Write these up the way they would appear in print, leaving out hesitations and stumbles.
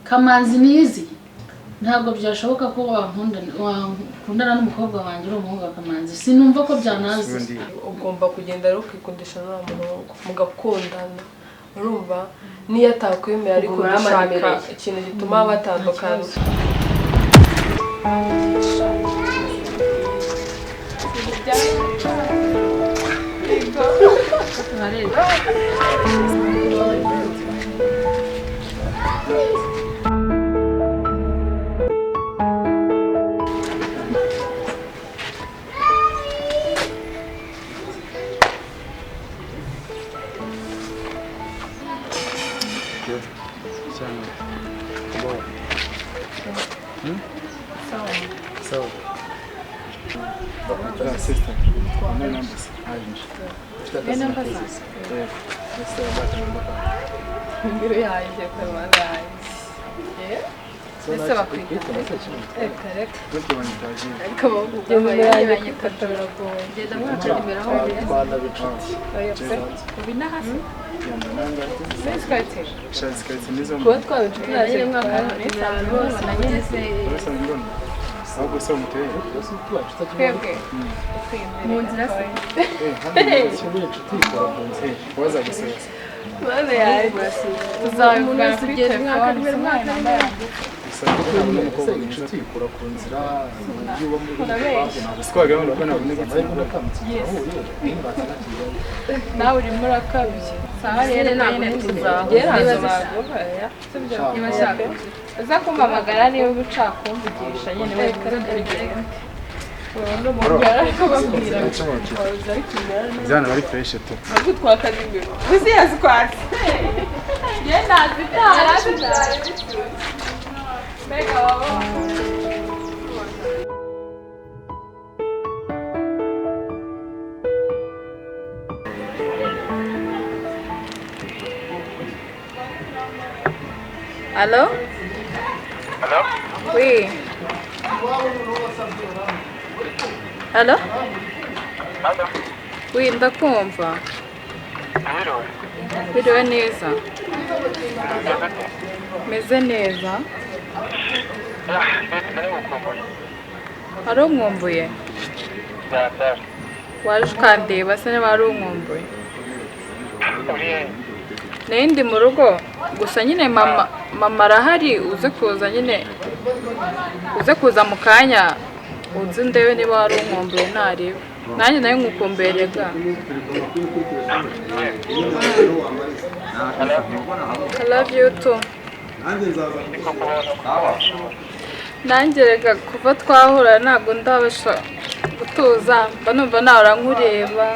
Kamanzi nizi ntabwo byashoboka ko wakundana n'umukobwa wanjye uri umuhungu wa Kamanzi sinumva ko byanazi ugomba kugenda rero ukikundisha n'umuhungu mugakundana urumva niyo atakwemera ariko gushaka ikintu gituma batandukana Sister, my number is Irish. Your number is? Yeah. Let's say about the number. Yeah. Ese bakwita correct Don't you want to tell me? akaba ugumanye katabira ko Genda mwakemera aho Bana bicuti. ubina hasi Skype Shazi kati nizo kuba twabicuti nyine mwaka bose nanyine se Basa mbona. Ahubwo se umuteye. twebwe mu nzira se Hano cyo inshuti ikora kunze. Waza gusesa. bane yaje tuzabivuga kuri telefone Isabukuru n'umukobwa inshuti ikora ku nzira. Yuba muri banki. Squaga hano bana bunegetse. nawe uri muri akabye saha rero ntabwo tuzagera niba shaka uza kumpamagara niba ucakumvugisha nyine we kugenda Jana bari fresh tu. ahubwo twakazimbe uzi yazikwatse ye nazitara mega baba Allô? Allô? Oui. Allô? Allô? Oui, ndakumva. Biro. Biriwe neza. Meze neza. Hari umwumbuye? Waje ukandeba se niba hari umwumbuye? Ndi mu rugo gusa nyine mama arahari uze kuza nyine uze kuza mu kanya uzi ndebe niba hari umwumbuye ntareba nanjye nayo nkukumberega I love you too nanjye reka kuva twahura ntabwo ndabasha gutuza mba numva nahora nkureba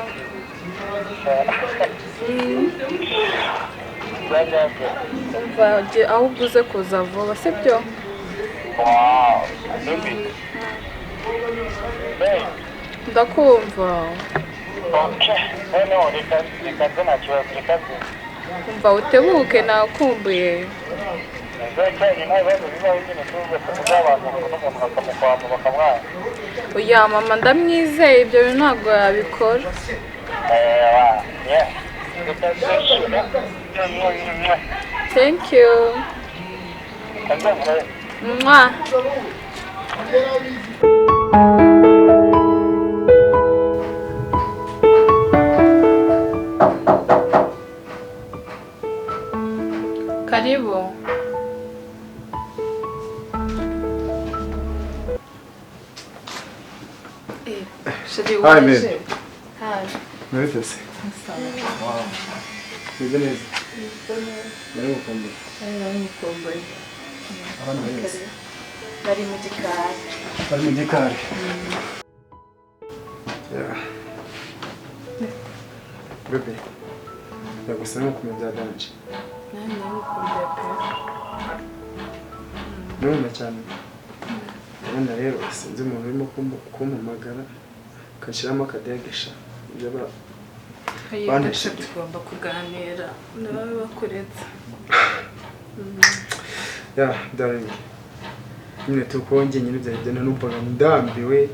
umva ahubwo uze kuza vuba sibyo ndakumva umva utebuke nakumbuye oya mama ndamwizeye ibyo bintu ntabwo yabikora thank you mwah karibu Hi, babe. Hi. Nervous. Wow. You're good. Very welcome. Bari mu gikari. Bari mu gikari. Yeah. Baby. Ndagusaba kumenya danje. Nani nakumbuye pe. None cyane. Ndabona rero sinzi umuntu urimo kumpamagara kashiramo akadegesha ibyo banesha tugomba kuganira nawe bakuretse. Yeah, darling. Nyine tukonge nyine byagenda numvaga ndambiwe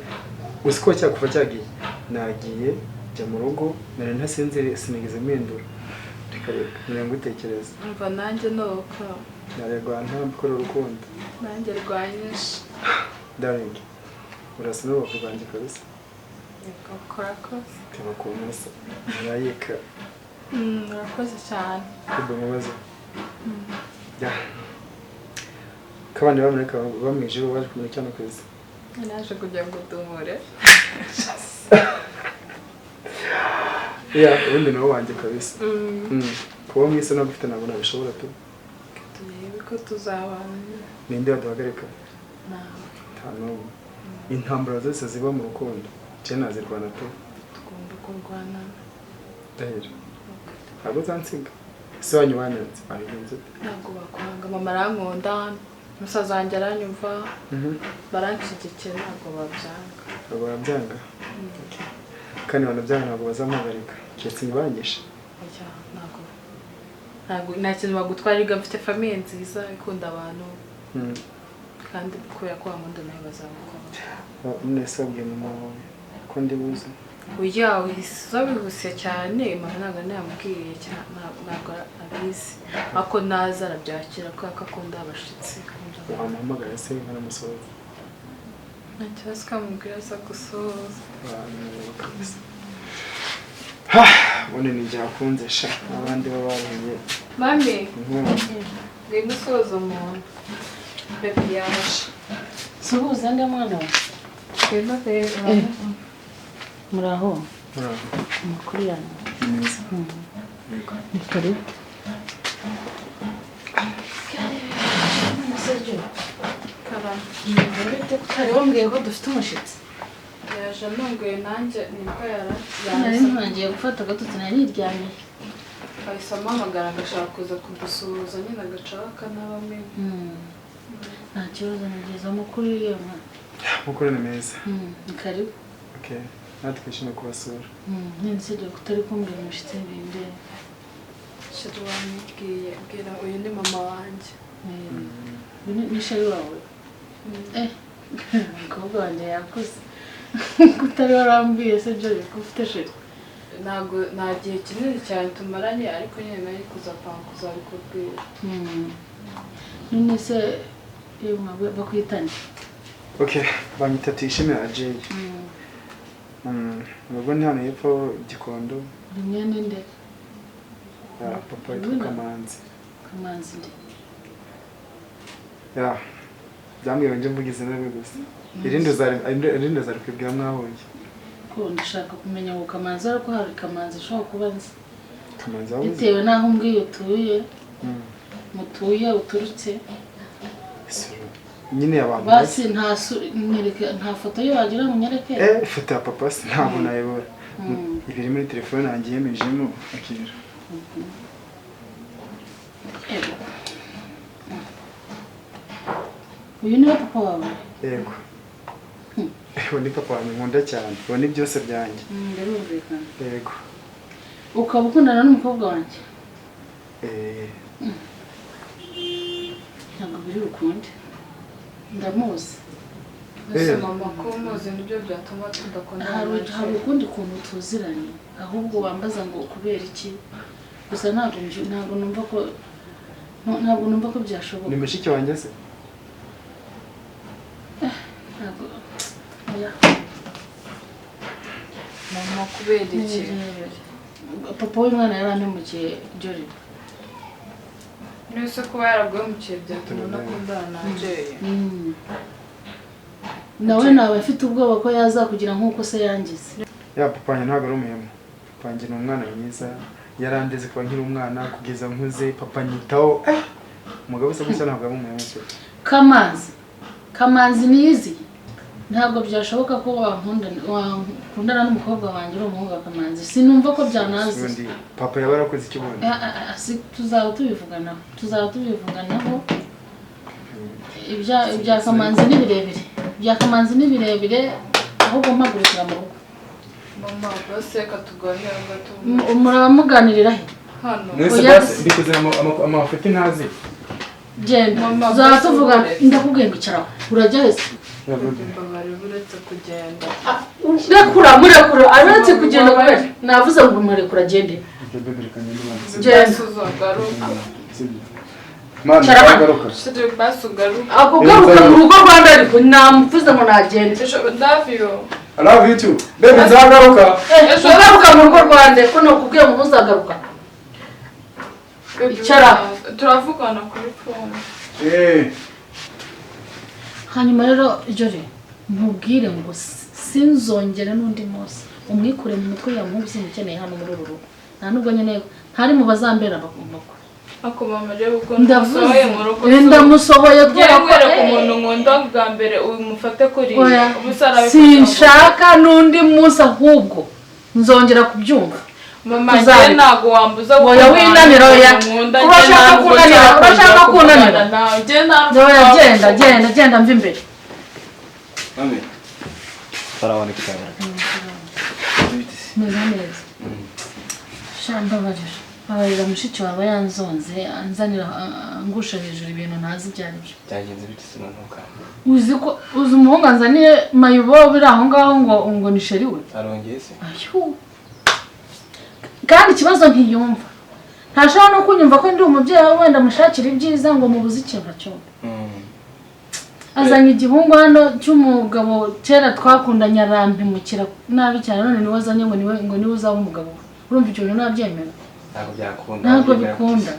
usiko cyakuva cyagiye nagiye jya mu rugo nari ntasenze sinigeze mpindura Mirongo utekereza. Umva nanjye nuko. Narego ntambikora urukundo. Nanjye rwanyishe. Darling. Urasa n'urubavu rwanjye kabisa. Ukora kose. Kaba ku musa. Yayika. Urakoze cyane. Kubwo mubazo. Ya. Kabandi bamureka bamwije baje kumenya cyane kwezi. Naje kugira ngo dumure. Ya, ubundi nawe wanjye kabisa. Kuba mwise no gufite nabona bishobora tu. Turebe ko tuzabana. Ninde waduhagarika? Nawe. Tano. Intambara zose ziba mu rukundo. Cyane nazirwana tu. Tugomba kurwana. Dahera. Ntabwo zansinga. Se wanyu wanyanze. Abigenze. Ntabwo bakwanga mama arankunda. Musaza wanjye aranyumva. Baranshyigikira ntabwo babyanga. Ntabwo babyanga. Kandi banabyanga ntabwo bazamuhagarika. Cyetse nibanyishe. Oya ntabwo nta kintu bagutwarira mfite famille nziza ikunda abantu. Kandi kubera ko bamundo nawe bazamukunda. Nese abwiye mama wawe ko ndi buze. Oya wihuse cyane mama ntabwo namubwiye cyane ntabwo abizi. Ako naza arabyakira ko akakunda abashitsi. Wamuhamagara se nkanamusoza. Nta kibazo kamubwira aza gusoza. Ubundi ni byakunze sha abandi babaruye. Mami ngwino usoza umuntu. Baby yaje. Suhuza nde mwana we? Ngwino rero. Muraho. Muraho. Amakuru yanyu. Neza. Ni karibu. Kare wambwiye ko dufite umushitsi. Yaje ntunguye nanjye nibwo Nari ntangiye gufata agatotsi nari niryamiye. ahise ampamagara agashaka kuza kudusuhuza nyine agacaho akanabamenya. Nta kibazo nageze amakuru y'iyo mwana. Mukuru ni meza. Ni karibu. Okay. Natwe twishimiye kubasura. Nsibye kutari kumbwira umushitsi binde. Sheri wamubwiye bwira uyu ni mama wanjye. Ni sheri wawe? Umukobwa wanjye yakuze. Kutari warambwiye se Joy ko ufite sheri? Ntabwo nta gihe kinini cyane tumaranye ariko nyine nari kuzabikubwira. None se bakwitanye? Okay, banyita Tuyishimira Ajay. Ubwo ni hano hepfo Gikondo. Rimwe ninde? Papa yitwa Kamanzi. Kamanzi nde? Ya. Byambwiye nje mvugize nawe gusa. Irinde zari kwibwira mwahoye. Ko ndashaka kumenya ngo Kamanzi ariko hari Kamanzi ushobora kuba nzi. Kamanzi wabuze? Bitewe naho umbwiye utuye. Mutuye uturutse. Nyine abantu basi nta foto yo wagira ngo nyereke. Foto ya papa se ntabwo nayibora. Ibiri muri telefone nanjye yemejemo akira. Uyu ni papa wawe? Yego. Uyu ni papa wanjye nkunda cyane. Uyu ni byose byanjye. Ndabumvikana. Yego. Ukaba ukundana n'umukobwa wanjye? Ntabwo biri ukunde. Ndamuzi. Ese mama ko umuzi nibyo byatuma tudakundana. Hari ukundi kuntu tuziranye ahubwo wambaza ngo kubera iki gusa ntabwo numva ko byashoboka. Ni mushiki wanjye se? Ntabwo oya. Mama kubera iki? Papa w'umwana yarantemukiye Jory. Nese kuba yaraguhemukiye byatuma nakundana na Jay. Nawe nawe afite ubwoba ko yazakugira nk'uko se yangize. Ya papa wanjye ntabwo ari umuhemu. Papa wanjye ni umwana mwiza. Yarandeze kuba nkiri umwana kugeza nkuze. Papa nyitaho. Umugabo se gusa ntabwo ari umuhemu. Kamanzi nizi. Ntabwo byashoboka ko wakundana n'umukobwa wanjye uri umuhungu wa Kamanzi. Sinumva ko byanazi. Papa yaba yarakoze iki bundi? Tuzaba tubivuganaho. Ibya Kamanzi ni birebire. Ibya Kamanzi ni birebire ahubwo mpagurukira mu rugo. Mama bose katuganira gato. Muramuganirira he? Hano. Nese basi ndikoze amafuti ntazi. Mama uzatuvuga ndakubwiye ngicaraho. Urajya hese? Bari buretse kugenda. Murekura aretse kugenda kubera navuze ngo murekura agende. Basugaruka. Mana garuka. Basugaruka. Ako garuka mu rugo rwanda ariko namuvuze ngo nagende. I love you too. Baby nzagaruka. Garuka mu rugo rwanda ko no kubwiye ngo uzagaruka. Icara. Turavugana kuri phone. Hanyuma rero Jore ntubwire ngo sinzongera n'undi munsi umwikure mu mutwe ya muhungu simukeneye hano muri uru rugo. Nta nubwo nyene ntari mu bazambera bakumako. Akomaje uko ndasohoye mu rugo. Ndamusohoye kwera ku muntu nkunda bwa mbere umufate kuri ubusara sinshaka n'undi munsi ahubwo nzongera kubyumva. Mama je nago wambuza ko winanira ya urashaka kunanira genda mva imbere. Mami Sarawani kitana neza shamba barira abarira mushiki wawe yanzonze anzanira angusha hejuru ibintu ntazi byaribyo byagenze bite sinontuka uzi umuhungu anzaniye mayubo biri aho ngaho ngo ni sheri we arongeye se ayo kandi ikibazo ntiyumva ntashobora no kunyumva ko ndi umubyeyi wenda mushakira ibyiza ngo mubuze ikintu cyo azanye igihungu hano cy'umugabo kera twakundanye arampimukira nabi cyane none niwe azanye ngo niwe uzaba umugabo urumva icyo bintu nabyemera ntabwo bikunda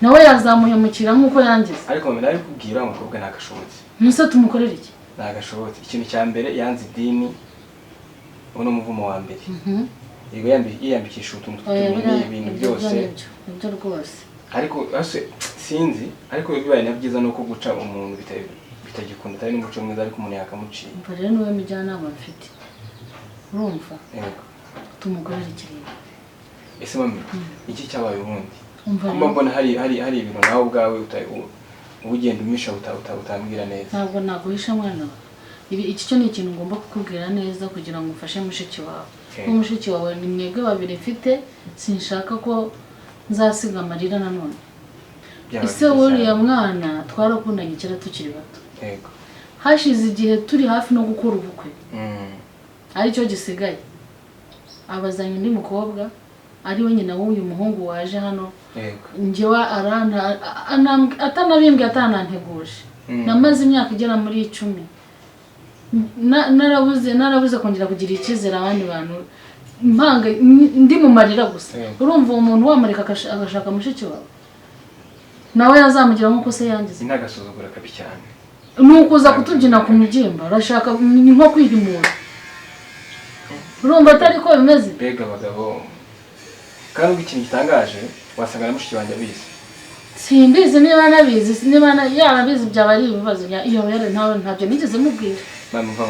nawe yazamuhemukira nk'uko yangize ariko mbe nari kubwira umukobwa nagashobotse nise tumukorera iki nagashobotse ikintu cya mbere yanze idini uno muvumo wa mbere yego yambikisha utuntu ibintu byose ibyo rwose ariko sinzi ariko bibaye nabyiza nuko guca umuntu bitagikunda atari n'umuco mwiza ariko umuntu yakamuciye umva rero niwe mijyanama mfite urumva tumukorera ikirere ese mami iki cyabaye ubundi kumba mbona hari ibintu nawe ubwawe ugenda umisha utambwira neza ntabwo naguhisha mwana iki cyo ni ikintu ngomba kukubwira neza kugira ngo ufashe mushiki wawe mushiki wawe ni mwebwe babiri mfite sinshaka ko nzasiga amarira nanone ise wuriya mwana twarakundanye kera tukiri bato hashize igihe turi hafi no gukora ubukwe aricyo gisigaye abazanye undi mukobwa ari we nyina w'uyu muhungu waje hano njyewe atanabimbwe atananteguje namaze imyaka igera muri 10 narabuze kongera kugira icyizere abandi bantu impanga ndi mu marira gusa urumva uwo muntu wamureka agashaka mushiki wawe nawe yazamugira nk'uko se yangize inagasuzugura kabi cyane nukuza kutubyina ku mubyimba arashaka nko kwihimura urumva atari ko bimeze bega abagabo kandi ikintu gitangaje wasanga na mushiki wanjye abizi simbizi niba nabizi niba yarabizi byaba ari ibibazo iyo rero ntawe ntabyo nigeze mubwira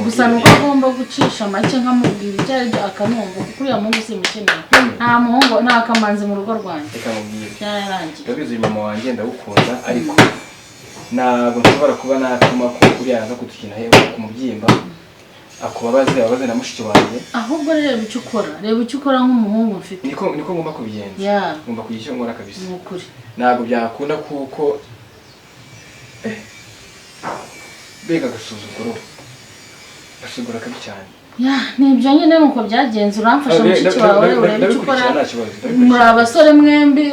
gusa nuko agomba gucisha make nkamubwira icyo ari byo akanumva kuko uriya muhungu simukeneye nta muhungu nta kamanzi mu rugo rwanjye reka mubwire byararangiye ndabizi uyu mama wanjye ndagukunda ariko ntabwo nshobora kuba natuma ko uriya aza kutukina hehe ku mubyimba ababaze na mushiki wanjye ahubwo reba icyo ukora nk'umuhungu mfite niko ngomba kubigenza ngomba kugira icyo nkora kabisa n'ukuri ntabwo byakunda kuko bega gasuzugura kabi cyane nibyo nyine nuko byagenze uramfasha mushiki wawe ureba icyo ukora muri abasore mwembi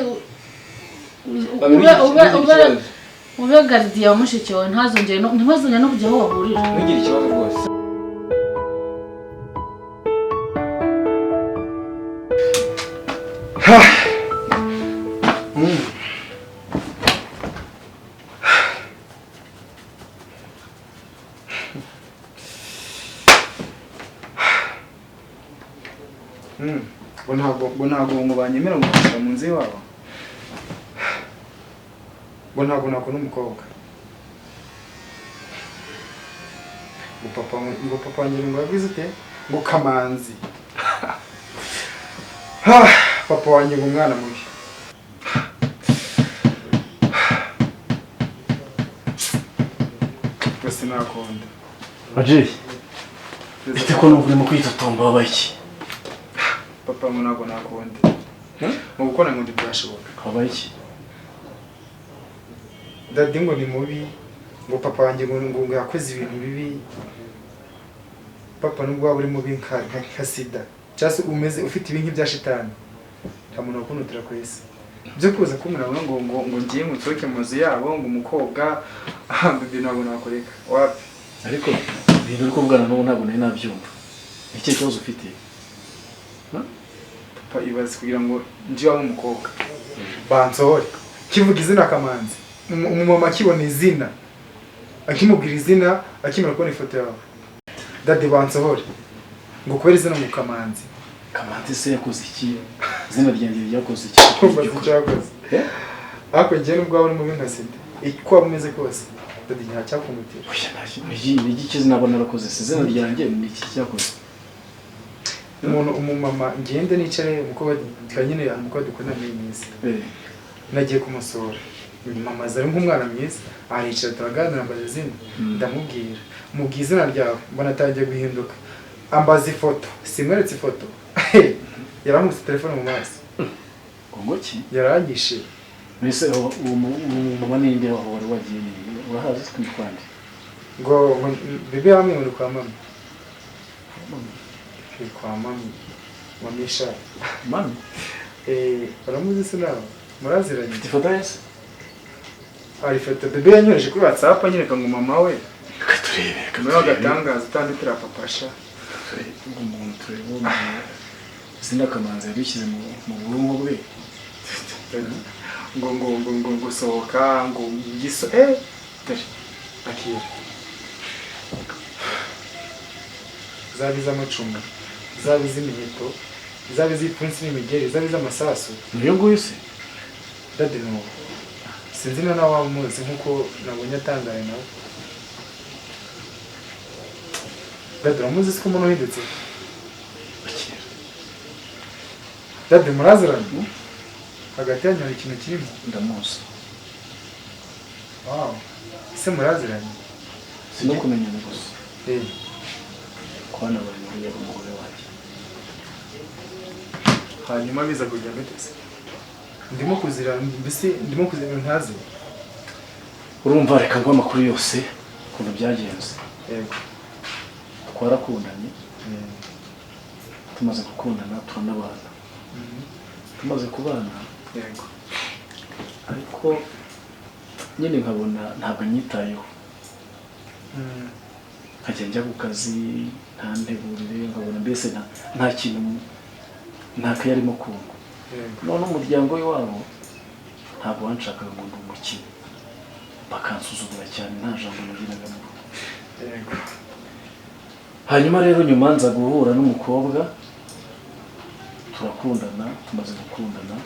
ube garidiye wa mushiki wawe ntibazongere no kujya aho bahurira ntugire ikibazo rwose ntabwo ngo banyemera gushyira mu nzu iwabo ngo ntabwo nakora umukobwa ngo papa wanjye ngo yagize ute ngo kamanzi papa wanjye ngo umwana mubi gusa nakunda Ajay ite ko numva urimo kwitotomba wabaye papa ngo ntabwo nakunda ngo gukora ngo byashoboka wabaye iki dadi ngo ni mubi ngo papa wanjye ngo yakoze ibintu bibi papa nubwo waba uri mubi nka sida cyangwa se umeze ufite ibintu bya shitani nta muntu wakunutira ku isi byo kuza kumurabona ngo ngiye musohoke mu mazu yabo ngo umukobwa bebe ntabwo nakoreka wapi. ariko ibintu uri kuvugana n'ubu ntabwo nari nabyumva. Iki kibazo ufite? Papa ibaze kugira ngo njye waba umukobwa bansohore kivuga izina Kamanzi, umumama akibona izina akimubwira izina akimara kubona ifoto yawe dade bansohore ngo kubera izina mu Kamanzi. Kamanzi se yakoze iki? Izina ryanjye ryakoze iki? Kumva cyakoze ariko njye n'ubwo wari mubi nka sida uko waba umeze kose dade nta cyakumutira. Oya ni iki kizi nabona narakoze se izina ryanjye ni iki cyakoze? Umumama ngende nicare muko nyine muko dukunda muri myiza nagiye kumusura mama zari nk'umwana mwiza aricara turaganira ambaza izina ndamubwira mubwiye izina ryawe mbona atangiye guhinduka ambaza ifoto simweretse ifoto yaramutse telefone mu maso ngoki yarangishe mbese umumama ninde aho wari wagiye urahazi twikwande ngo bebe hamwe muri kwa mama kwa mami wamisha mami baramuzi se nawe muraziranye ifoto yese ari foto bebe yanyoreje kuri WhatsApp anyereka ngo mama we katurebe kamera gatangaza utanditira papasha umuntu turebo izina Kamanzi yabishyize mu burungu bwe ngo gusohoka ngo giso dore akira zabiza amacuma zabiza imiheto zabiza ipfunsi n'imigeri zabiza amasasu niyo nguyu se dade no sinzi na nawe wamuzi nkuko nabonye atangaye nawe dade uramuzi se ko umuntu uhindutse dade muraziranye hagati yanyu hari ikintu kirimo ndamuzi wow ese muraziranye sino kumenyana gusa kwana bari muri umugore wanjye hanyuma biza kujya metese ndimo kuzira ntazi urumva reka ngo amakuru yose ukuntu byagenze yego twarakundanye tumaze gukundana turanabana tumaze kubana yego ariko nyine nkabona ntabwo anyitayeho nkajya njya ku kazi nta nteburire nkabona mbese nta kintu ntakayarimo kungu none umuryango w'iwabo ntabwo wanshakaga ngo ndi umukino bakansuzugura cyane nta jambo nagiraga mu rugo hanyuma rero nyuma nza guhura n'umukobwa turakundana tumaze gukundana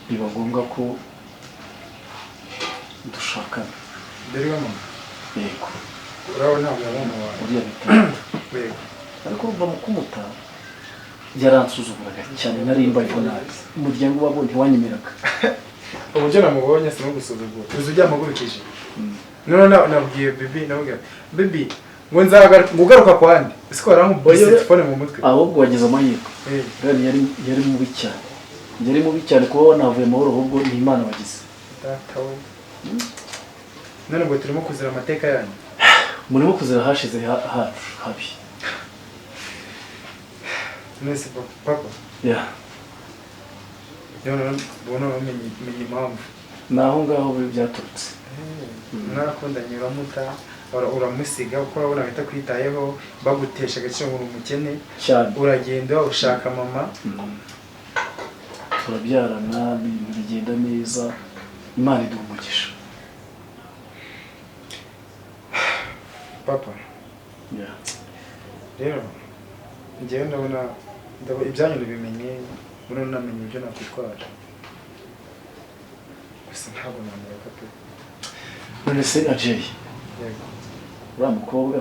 biba ngombwa ko dushakana mbere mama yego urabona mama wawe uriya bitatu yego ariko urumva mu kumuta yaransuzuguraga cyane narimbayeho nabi umuryango wabonye wanyemeraga uburyo namubonye si no gusuzugura uzi ujya amagurukije none nabwiye bibi nabwiye bibi ngo nzagaruka kwandi ese ko arankubise telefone mu mutwe ahubwo wagize amahirwe kandi yari mubi cyane yari mubi cyane kuba wanavuye amahoro ahubwo ni Imana wagize datawe none ngo turimo kuzira amateka yanyu murimo kuzira hashize habi nese papa bona bamenye impamvu naho ngaho byaturutse mwarakundanye uramuta uramusiga uko urabona ahita kwitayeho bagutesha agaciro ngo umukene cyane uragenda ushaka mama turabyarana ibintu bigenda neza Imana iduha umugisha papa rero njyewe ndabona ibyanyu bimenye muri namenye ibyo nakwitwara gusa ntabwo namureka pe none se Ajay yego uriya mukobwa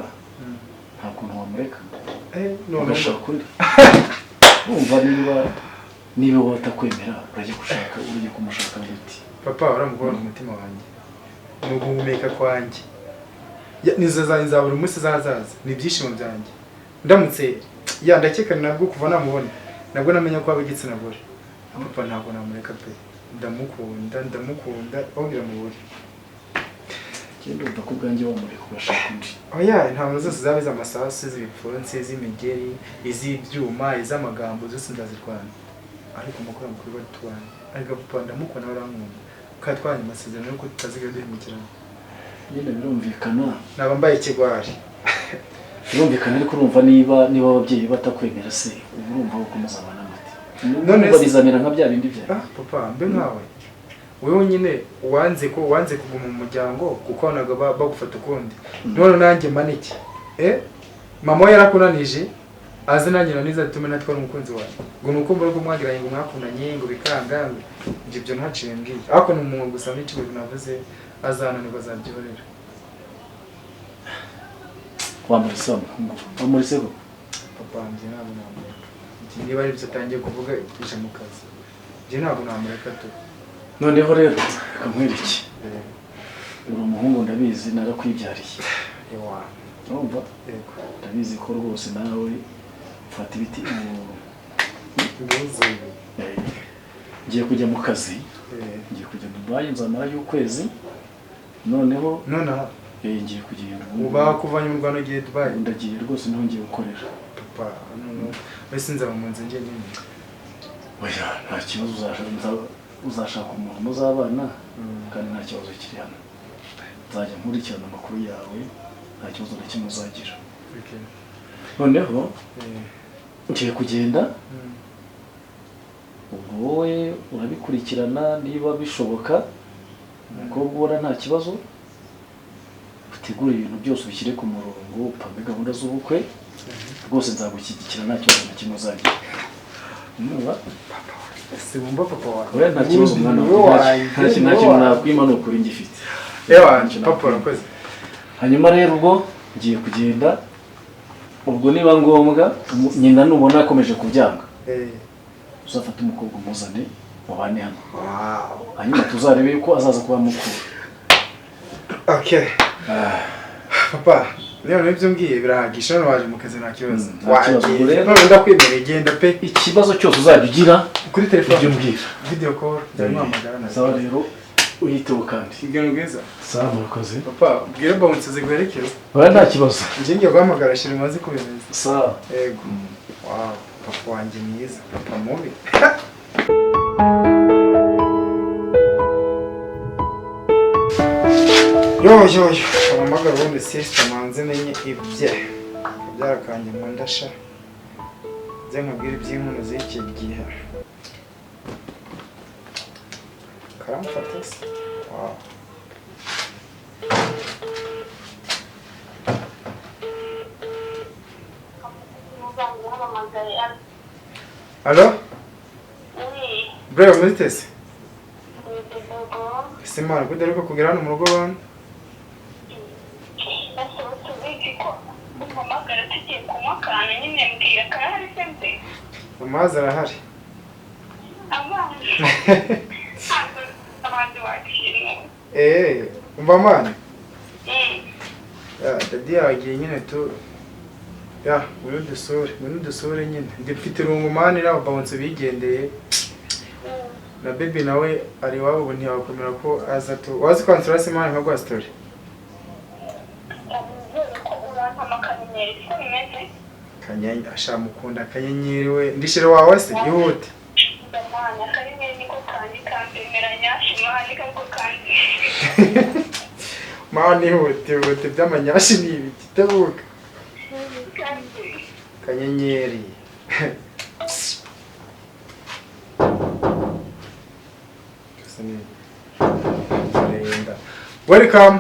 nta kuntu wamureka none urashaka kuri wumva niba watakwemera urajya kumushaka gute papa uramubona umutima wanjye ni uguhumeka kwanjye nizo za buri munsi zazaza ni ibyishimo byanjye ndamutse ndakekana nabwo kuva namubona nabwo namenya ko abigitsina gore papa ntabwo namureka pe ndamukunda wabwira mubure kindi umva ko ubwanjye wamureka ugashaka undi oya intambara zose zaba iz'amasasu iz'ibipfunsi iz'imigeri iz'ibyuma iz'amagambo zose ndazirwana ariko mukora mukuru bari tubanye ariko papa ndamukona barankunda kandi twanye amasezerano yuko tutaziga duhemukirana nyine birumvikana naba mbaye ikigwari birumvikana ariko urumva niba ababyeyi batakwemera se urumva ukomeza abana mate none bizamera nka bya bindi bya papa mbe nkawe wewe nyine wanze kuguma mu muryango kuko wanaga bagufata ukundi none nanjye maniki mama we yarakunanije azi nanjye naniza tume natwara umukunzi wawe ngo nuko mbere ko mwagiranye ngo mwakundanye ngo bikanga ibyo ntaciye mbwiye ariko ni umuntu gusa n'icyo navuze azananirwa azabyihorera wamurisego papa njye ntabwo namureka niba ari byo atangiye kuvuga ije mu kazi njye ntabwo namureka tu noneho rero kamwereke uri umuhungu ndabizi narakwibyariye urumva ndabizi ko rwose nawe ufata ibiti ngiye kujya mu kazi ngiye kujya Dubai nzamara y'ukwezi noneho ngiye kugenda uba kuvanye mu Rwanda ugiye Dubai ndagiye rwose niho ngiye gukorera papa wese nzaba mu nzu njye nyine oya nta kibazo uzashaka umuntu muzabana kandi nta kibazo kiri hano nzajya nkurikirana amakuru yawe nta kibazo na kimwe uzagira noneho ngiye kugenda ubwo wowe urabikurikirana niba bishoboka umukobwa ubona nta kibazo utegura ibintu byose ubishyire ku murongo upange gahunda z'ubukwe rwose nzagushyigikira nta kibazo na kimwe uzagira ese wumva papa wawe oya nta kibazo umwana wawe nta kintu nakwima ni ukuri ngifite papa urakoze hanyuma rero ubwo ngiye kugenda ubwo niba ngombwa nyina nubona yakomeje kubyanga uzafata umukobwa umuzane mubane hano hanyuma tuzarebe yuko azaza kuba mukuru papa rero nibyo mbwiye birahagisha none waje mu kazi nta kibazo none ndakwemereye genda pe ikibazo cyose uzajya ugira kuri telefone ibyo mbwira video call nzamuhamagara na sawa rero uyiteho kandi igano bwiza sawa murakoze papa bwira bounce ziguherekere oya nta kibazo njye ngiye guhamagara shira maze kubimeza sawa yego papa wanjye mwiza papa mubi yo amamagara ubundi sister manze menye ibye byarakanye mu ndasha nze nkabwira iby'inkono z'iki gihe karamufata se Allo? Oui. Bro, mutese? Simara, kudaruka kugera hano mu rugo bana? Amazi arahari. Umva mwana? Dadi yagiye nyine tu muri dusure nyine ndifite irungumani n'aba bounce bigendeye na baby nawe ari wabo ubu ntiyakomera ko aza tu wazi kwansura se mwana nkagwa story kanyanya ashamukunda kanyenyeri we ndishire wawe se ihute mwana ihute by'amanyashi ni ibi kitabuka kanyenyeri welcome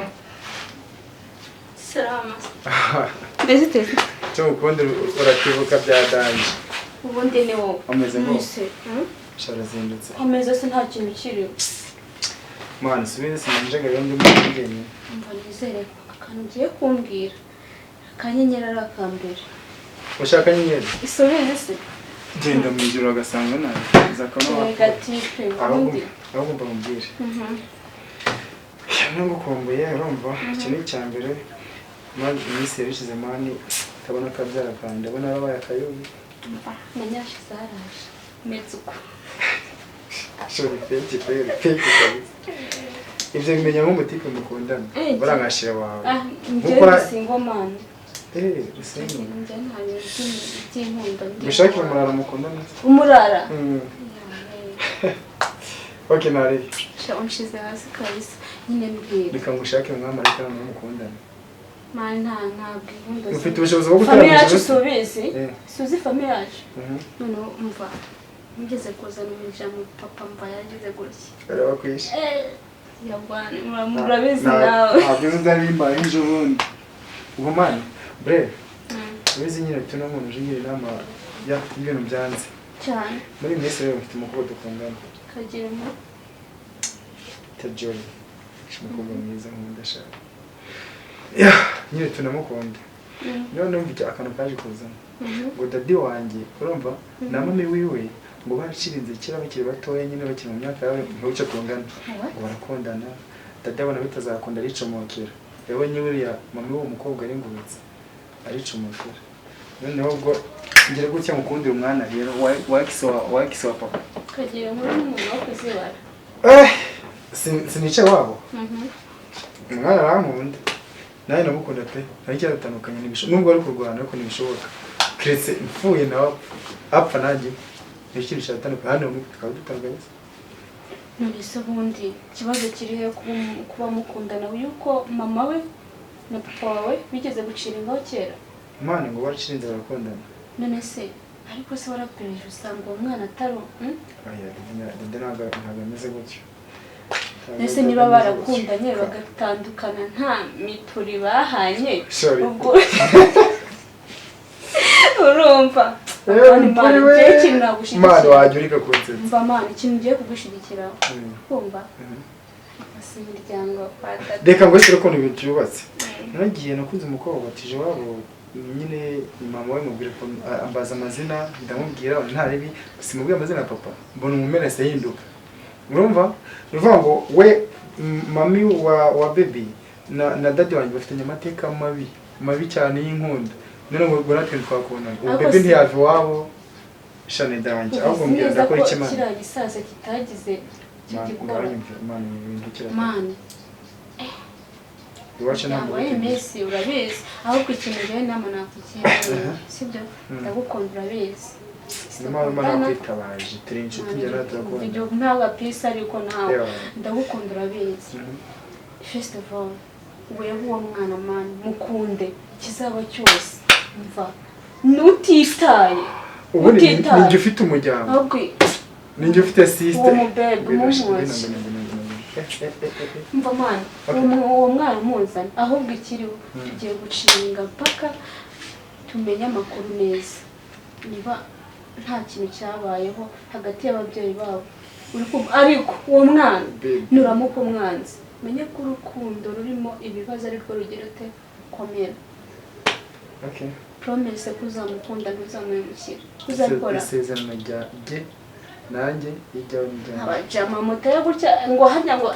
salama beziteze cyo ukundi uratibuka byadanje ubundi ni wowe ameze nkose sharazindutse ameze se nta kintu kiriho mwana subize sinanjaga yonde mu ngene umva nizere akantu ugiye kumbwira akanyenyeri arakambere ushaka nyenyeri isubire se genda mu ijoro agasanga nawe zakona negatife ubundi ahubwo mbambwire ngukumbuye urumva iki ni icyambere maze iminsi yabishize mani tabona kabyara kandi ndabona babaye akayubi nanyashi zaraje metsuko shori fake kabisa ibyo bimenya nk'umutipe mukundana barangashira wawe njye singomana ushake umurara mukundana umurara Okay nari. sha unshize hasi kabisa nyine mbwira Reka ngushake umwamarika n'umukundana. mani ntabwo inkunda Ufite ubushobozi bwo famille gutanga yacu subizi Eh. suzi famille yacu Mhm. none umva ngeze kuzana umujama papa mva yagize gutya Arabakwisha. yabwana murabizi nawe Ntabwo uzaririmba ejo bundi. Ubwo mani, bre. Ubizi nyine tuna umuntu uje inama ya ibintu byanze. cyane Muri mwese rero mfite umukobwa dukundana. kagira mu Tajori. Umukobwa mwiza nk'undashaka. Ya, nyine tunamukunda. None umva akantu kaje kuzana. Ngo dadi wanjye urumva na mami wiwe ngo bacirinze kera bakiri batoya nyine bakiri mu myaka yawe ntuce tungana. Ngo barakundana. Dadi abona bitazakunda aricomokera. Yabonye buriya mami w'uwo mukobwa ari ngubitse. Aricomokera. Noneho ubwo ngira gutya mukundira umwana rero wakisi wa papa. kagira muri umuntu wo kuzibara Sinice wabo. Umwana arankunda. Nawe namukunda pe. Nari cyaratandukanye n'ibisho. Nubwo ari kurwana ariko ntibishoboka. Kretse mfuye nawe apfa nanjye. Nishiri cyaratandukanye hano mu tukaba dutandukanye. none se ubundi ikibazo kiriho kuba mukundana yuko mama we na papa wawe bigeze guciringaho kera Umwana ngo baracirinze barakundana. none se ariko se warapereje usanga uwo mwana atari Aya, ntabwo ameze gutyo. ese niba barakundanye bagatandukana nta mituri bahanye Sorry. ubwo urumva Mwana wajya urika kunsetsa. mva mana ikintu ugiye kugushyigikira kumva asa imiryango patata Reka ngo sire ko ibintu byubatse. Nagiye nakunze umukobwa batije wabo nyine mama we mubwira ko ambaza amazina ndamubwira nta ribi simubwira amazina ya papa mbona umumera se hinduka. Urumva? Uvuga ngo we mami wa baby na dadi wanjye bafitanye amateka mabi cyane y'inkunda. None ngo natwe twakundana. Ubu baby ntiyave wabo shane danjye ahubwo mbwira ndakora ikimana. kiriya gisasa kitagize kigikora Mani. Iwacu ntabwo Messi urabizi ahubwo ikintu rero nama nakukira sibyo ndagukunda urabizi Mama nakwitabaje turi inshuti njye natrakunda. Ibyo ntaga peace ariko nawe ndagukunda urabizi. First of all wewe uwo mwana mani mukunde kizaba cyose mva nutitaye Ubu ninjye ufite umuryango. ahubwo Ninjye ufite sister. uwo mubebe umuzi mva mwana uwo mwana umuzana ahubwo ikiriho tugiye guciringa mpaka tumenye amakuru neza niba nta kintu cyabayeho hagati y'ababyeyi babo ariko uwo mwana nuramuka umwanzi menye ko urukundo rurimo ibibazo ariko rugira ute komera. Okay. Promise ko uzamukunda ntuzamwemukira uzakora isezerano ryanjye nanjye ijyaho n'ijyaho abajama muteye gutya ngo hanya ngo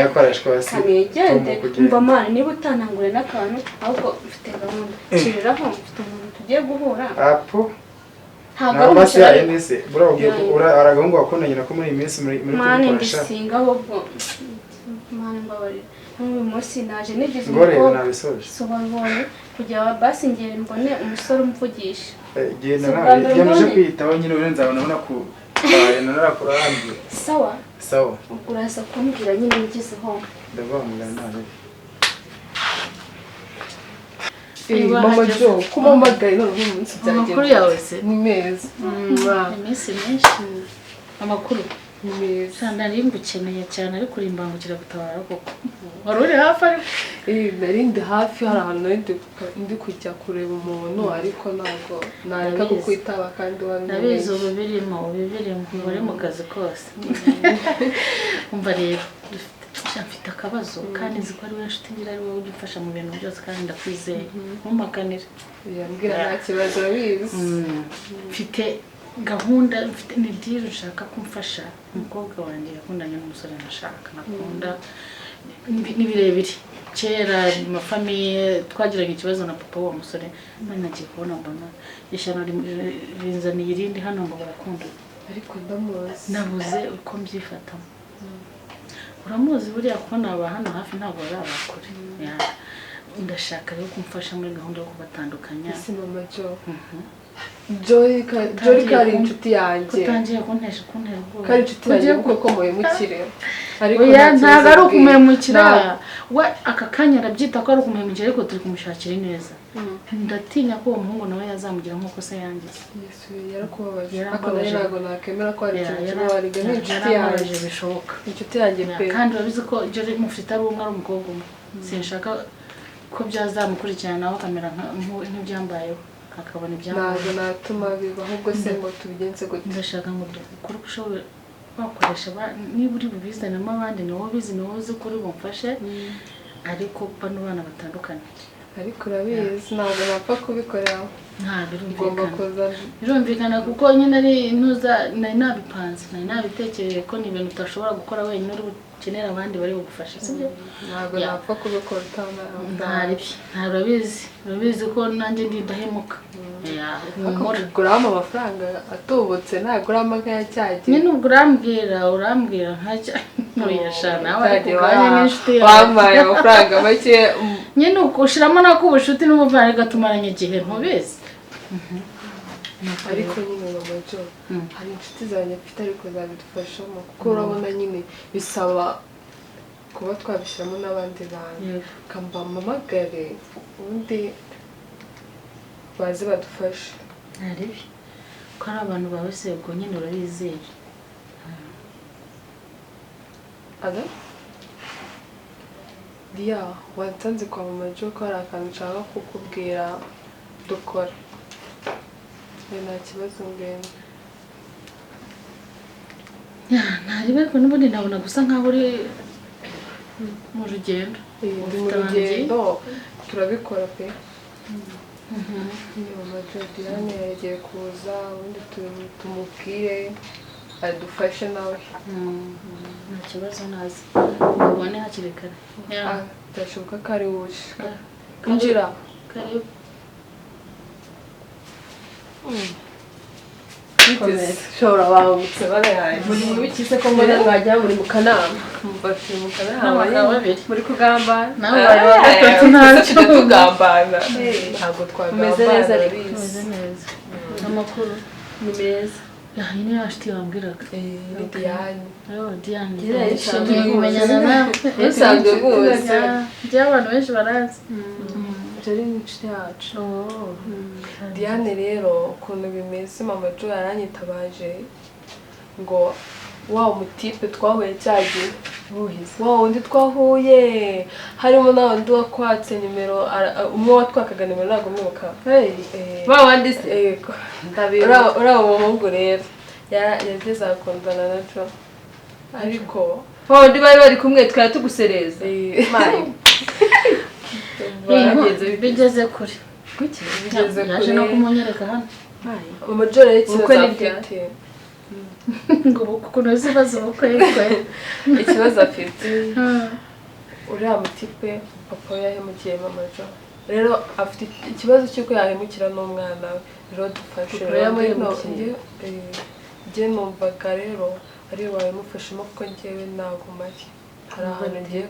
yakoreshwa hasi kanegende mva mani niba utanangure n'akantu ahubwo ufite gahunda kiriraho ufite umuntu tugiye guhura apo ntabwo ari umusore nese bura aragahungu wakundanye nako muri iyi minsi muri mani kukoresha ndisinga ahubwo mani mbabarira n'uyu munsi naje nigize umukobwa nabisoje sobanura kugira basi ngere mbone umusore umvugisha genda nawe yamaje kwitaho nyine uri nzabona ku narakurambiye sawa uraza kumbwira nyine ngizeho ndavamugana nawe Mama Jo, kumamagaye none umunsi byagenze. Amakuru yawe se Ni meza. iminsi myinshi amakuru Ni meza. cyane ari ngukeneye cyane ariko urimbangukira gutabara koko wari uri hafi ariko Nari ndi hafi hari ahantu ndi kujya kureba umuntu ariko ntabwo nareka kukwitaba kandi ndabizi ubu birimo uri mu kazi kose umva rero mfite akabazo kandi nzi ko ari wowe nshuti ngira ari wowe ugifasha mu bintu byose kandi ndakwizeye ntumpakanire yambwira nta kibazo urabizi mfite gahunda mfite n'idiri ushaka kumfasha umukobwa wanjye yakundanye n'umusore nashaka nakunda ni birebire kera mu famiye twagiranye ikibazo na papa wa musore none nagiye kubona mbona ishyano rinzaniye irindi hano ngo barakunda ariko ndamuzi nabuze uko mbyifatamo uramuzi buriya kubona aba hano hafi ntabwo bari abakure ndashaka rero kumfasha muri gahunda yo kubatandukanya ese Mama Jo Joy kari inshuti yanjye utangiye kuntesha ubwoba kari inshuti yanjye kuko muhemukire ariko ntabwo ari ukumuhemukira we aka kanya arabyita ko ari ukumuhemukira ariko turi kumushakira neza ndatinya ko uwo muhungu nawe yazamugira nk'uko se yangize Yesu yarakubabaje ariko ntabwo nakemera ko ari ikintu wariga ni inshuti yanjye bishoboka inshuti yanjye pe kandi urabizi ko Jory mufite ari umwe ari umukobwa umwe sinshaka ko byazamukurikirana nawe akamera nk'ibyambayeho akabona ibyambayeho ntabwo natuma biba ahubwo se ngo tubigenze gute ndashaka ngo dukore uko ushoboye wakoresha niba uri bubizanemo abandi ni wowe ubizi ni wowe uzi ko uri bumfashe ariko bano bana batandukanye ariko urabizi ntabwo napfa kubikorera birumvikana kuko nyine ari ntuza nari nabipanze nari nabitekereje ko ni ibintu utashobora gukora wenyine uri bukenera abandi bari bugufashe sibyo ntabwo napfa kubikora ntabwo urabizi ko nanjye ndidahemuka uguramo amafaranga atubutse ntabwo urama nk'ayacyagiye nyine ubwo urambwira ntuyashana ariko kandi n'inshuti yawe wampaye amafaranga make nyine ushyiramo nako ubucuti n'umuvandimwe gatumaranye igihe ntubizi ariko nyine mama Jo hari inshuti zanjye mfite ariko zabidufashamo kuko urabona nyine bisaba kuba twabishyiramo n'abandi bantu kambamamagare ubundi bazi badufashe naribi ko ari abantu bawe se ubwo nyine urabizeye Dia wansanze kwa mama Jo ko hari akantu nshaka kukubwira dukora nta kibazo ngenda ntaribe ariko n'ubundi ndabona gusa nkaho uri mu rugendo turabikora pe mama Jo Diane yagiye kuza ubundi tumubwire adufashe nawe nta kibazo nazi ubone hakiri kare byashoboka ko ari wowe injira karibu shobora bangutse barayaye muri bikise ko mbona mwajya muri mu kanama mbafite mu kanama muri kugambana nawe bari batatu ntacyo tugambana ntabwo twagambana umeze neza amakuru ni meza yahine yashiti wambwiraga ni Diane Diane yishimiye kumenyana nawe yasanzwe rwose njye abantu benshi barazi Jory ni inshuti yacu Diane rero ukuntu bimeze mama Jo yaranyitabaje ngo wa umutipe twahuye cyagiye wa wundi twahuye harimo n'abandi wakwatse nimero umwe watwakaga nimero ntabwo mwibuka ba wandi se yego uriya muhungu rero yageze akundana na Jo ariko wa wundi bari bari kumwe twari tugusereza bigeze kure bigeze no kumunyereka hano mama Jo rero ikibazo afite ngo ukuntu uzibaza ubukwe ikibazo afite uriya mutipe papa yahemukiye mama Jo rero afite ikibazo cy'uko yahemukira n'umwana we rero dufashe njye numvaga rero ari wabimufashemo kuko njyewe ntabwo make hari ahantu ngiye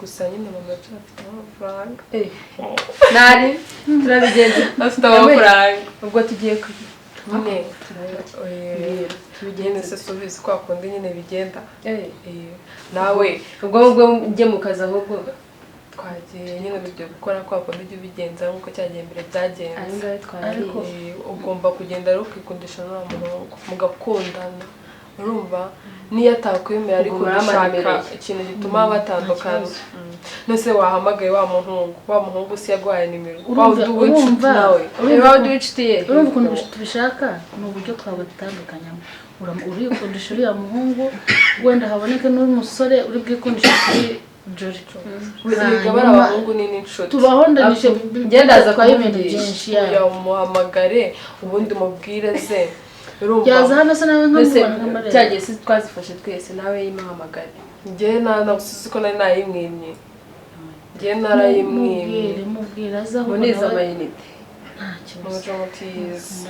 gusa nyine mama Jo afite amafaranga nari turabigenza afite amafaranga ubwo tugiye nyine se subizi kwa kundi nyine bigenda nawe ubwo njye mu kazi ahubwo twagiye nyine tugiye gukora kwa kundi ujya ubigenza nk'uko cyagiye mbere byagenze ariko ugomba kugenda rero ukikundisha n'uwo muhungu mugakundana urumva niyo atakwemera ariko gushaka ikintu gituma batandukana nose wahamagaye wa muhungu si yaguhaye nimero urumva w'inshuti urumva ukuntu tubishaka ni uburyo twabatandukanyamo urikundisha uriya muhungu wenda haboneke n'umusore uri bwikundisha kuri Jory wiziga bari abahungu n'inshuti tubahondanishe ngendaza kwa ibintu byinshi yamuhamagare ubundi mubwire ze yaza hano se nawe nk'amubona cyagiye si twazifashe twese nawe yimuhamagare njye nagusize ko nari nayimwimye njye narayimwimye mubwira aza aho neza amayinite nta kibazo mujo mutizi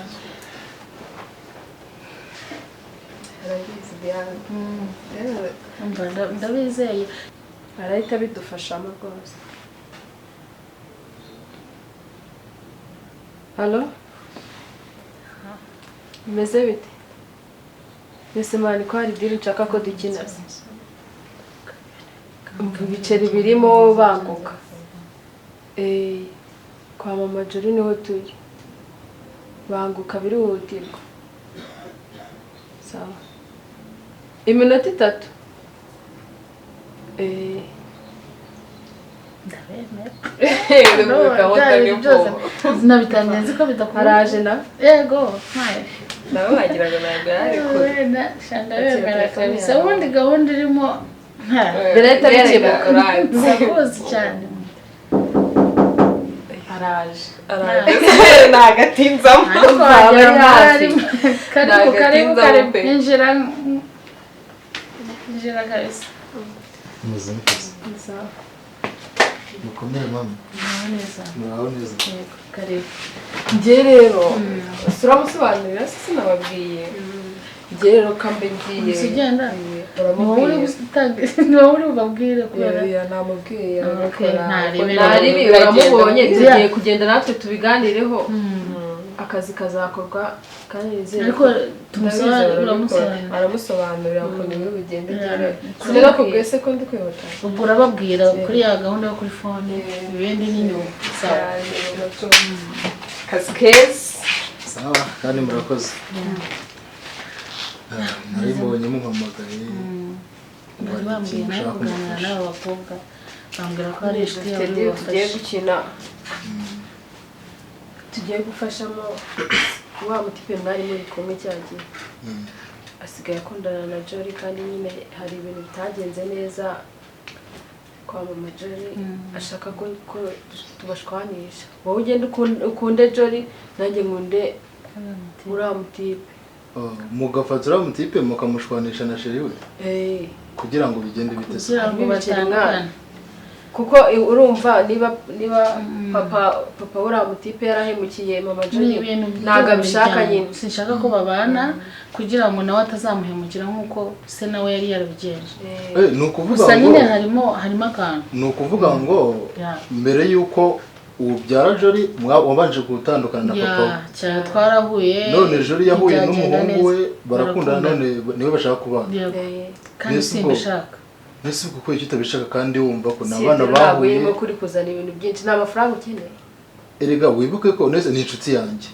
arabizi Diane ndabizeye arahita bidufashamo rwose halo bimeze bite mbese mani ko hari diri nshaka ko dukina ibiceri birimo banguka kwa mama Jolly niho turi banguka birihutirwa sawa iminota 3 Nabitangiye nzi ko bidakunda. Araje na? Yego, ntaye. Nawe wagiraga ntabwo yari kure. Shanga wemera kabisa. Ubundi gahunda irimo birahita bikemuka. Sakoze cyane. Araje. Nagatinzamo. Karibu. Injira kabisa. Muzimfise. Mukomere mama. Muraho neza. Karibu. Nje rero suramusobanurira sinababwiye. Nje rero kambe ngiye. Sigenda. Ni wowe uri bubabwire kubera. Namubwiye Nari uramubonye tugiye kugenda natwe tubiganireho. Akazi kazakorwa kandi nizere ariko aramusobanurira ukuntu biri bugende rero ko bwese ko ndi kwihuta ubwo urababwira kuri ya gahunda yo kuri phone ibindi n'inyuma sawa kazi keza sawa kandi murakoze nari mbonye muhamagaye bari bambwiye nayo kuganira n'abo bakobwa bambwira ko ari inshuti yawe tugiye gukina tugiye gufashamo wa mutipe mwari muri kumwe cyagiye asigaye akundana na Jolly kandi nyine hari ibintu bitagenze neza kwa mama Jolly ashaka ko tubashwanisha wowe ugende ukunde Jolly nanjye nkunde uriya mutipe mugafatira mutipe mukamushwanisha na sheri we kugira ngo bigende bitese kugira ngo batangane kuko urumva niba papa uriya mutipe yarahemukiye mama Jolly ntago abishaka nyine sinshaka ko babana kugira ngo nawe atazamuhemukira nk'uko se nawe yari yarabigenje ni ukuvuga ngo nyine harimo akantu ni ukuvuga ngo mbere y'uko ubyara Jolly wabanje gutandukana na papa cyane twarahuye none Jolly yahuye n'umuhungu we barakundana none niwe bashaka kubana kandi simbishaka nese kuko icyo utabishaka kandi wumva ko nabana bahuye ntabwo kuri kuzana ibintu byinshi n'amafaranga ukeneye erega wibuke ko nese ni inshuti yanjye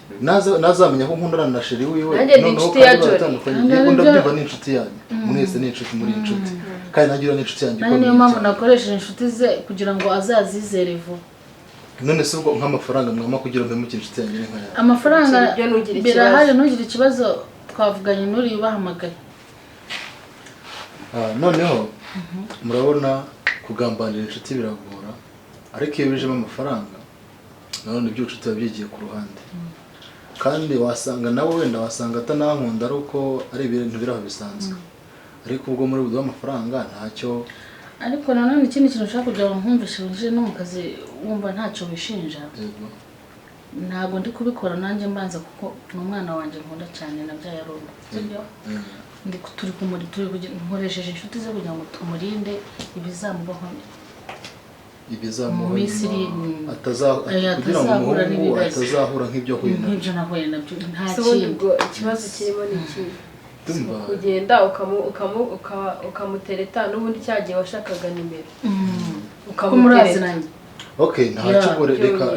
nazamenya ko nkundana na sheri wiwe noneho kandi batandukanye nkunda byumva ni inshuti yanjye mwese ni inshuti muri inshuti kandi nagira ni inshuti yanjye ko niyo mpamvu nakoresheje inshuti ze kugira ngo azazizere vuba none se ubwo nk'amafaranga mwama kugira ngo mpe inshuti yanjye nkaya amafaranga birahari ntugire ikibazo twavuganye n'uri bahamagaye noneho murabona kugambanira inshuti biragora ariko iyo bijemo amafaranga none iby'ubucuti babyigiye ku ruhande kandi wasanga nawe wenda wasanga atanankunda ari uko ari ibintu biraho bisanzwe ariko ubwo muri buduha amafaranga ntacyo ariko nanone ikindi kintu ushaka kugira ngo nkumvishe winjire no mu kazi wumva ntacyo wishinja ntabwo ndi kubikora nanjye mbanza kuko n'umwana wanjye nkunda cyane nabyaye arumva sibyo turi nkoresheje inshuti ze kugira ngo tumurinde ibizamubaho kugira ngo umuhungu atazahura nk'ibyo nahuye nabyo nta kintu ikibazo kirimo ni iki kugenda ukamutereta n'ubundi cyagiye washakaga nimero ukamuraziranye ntacyo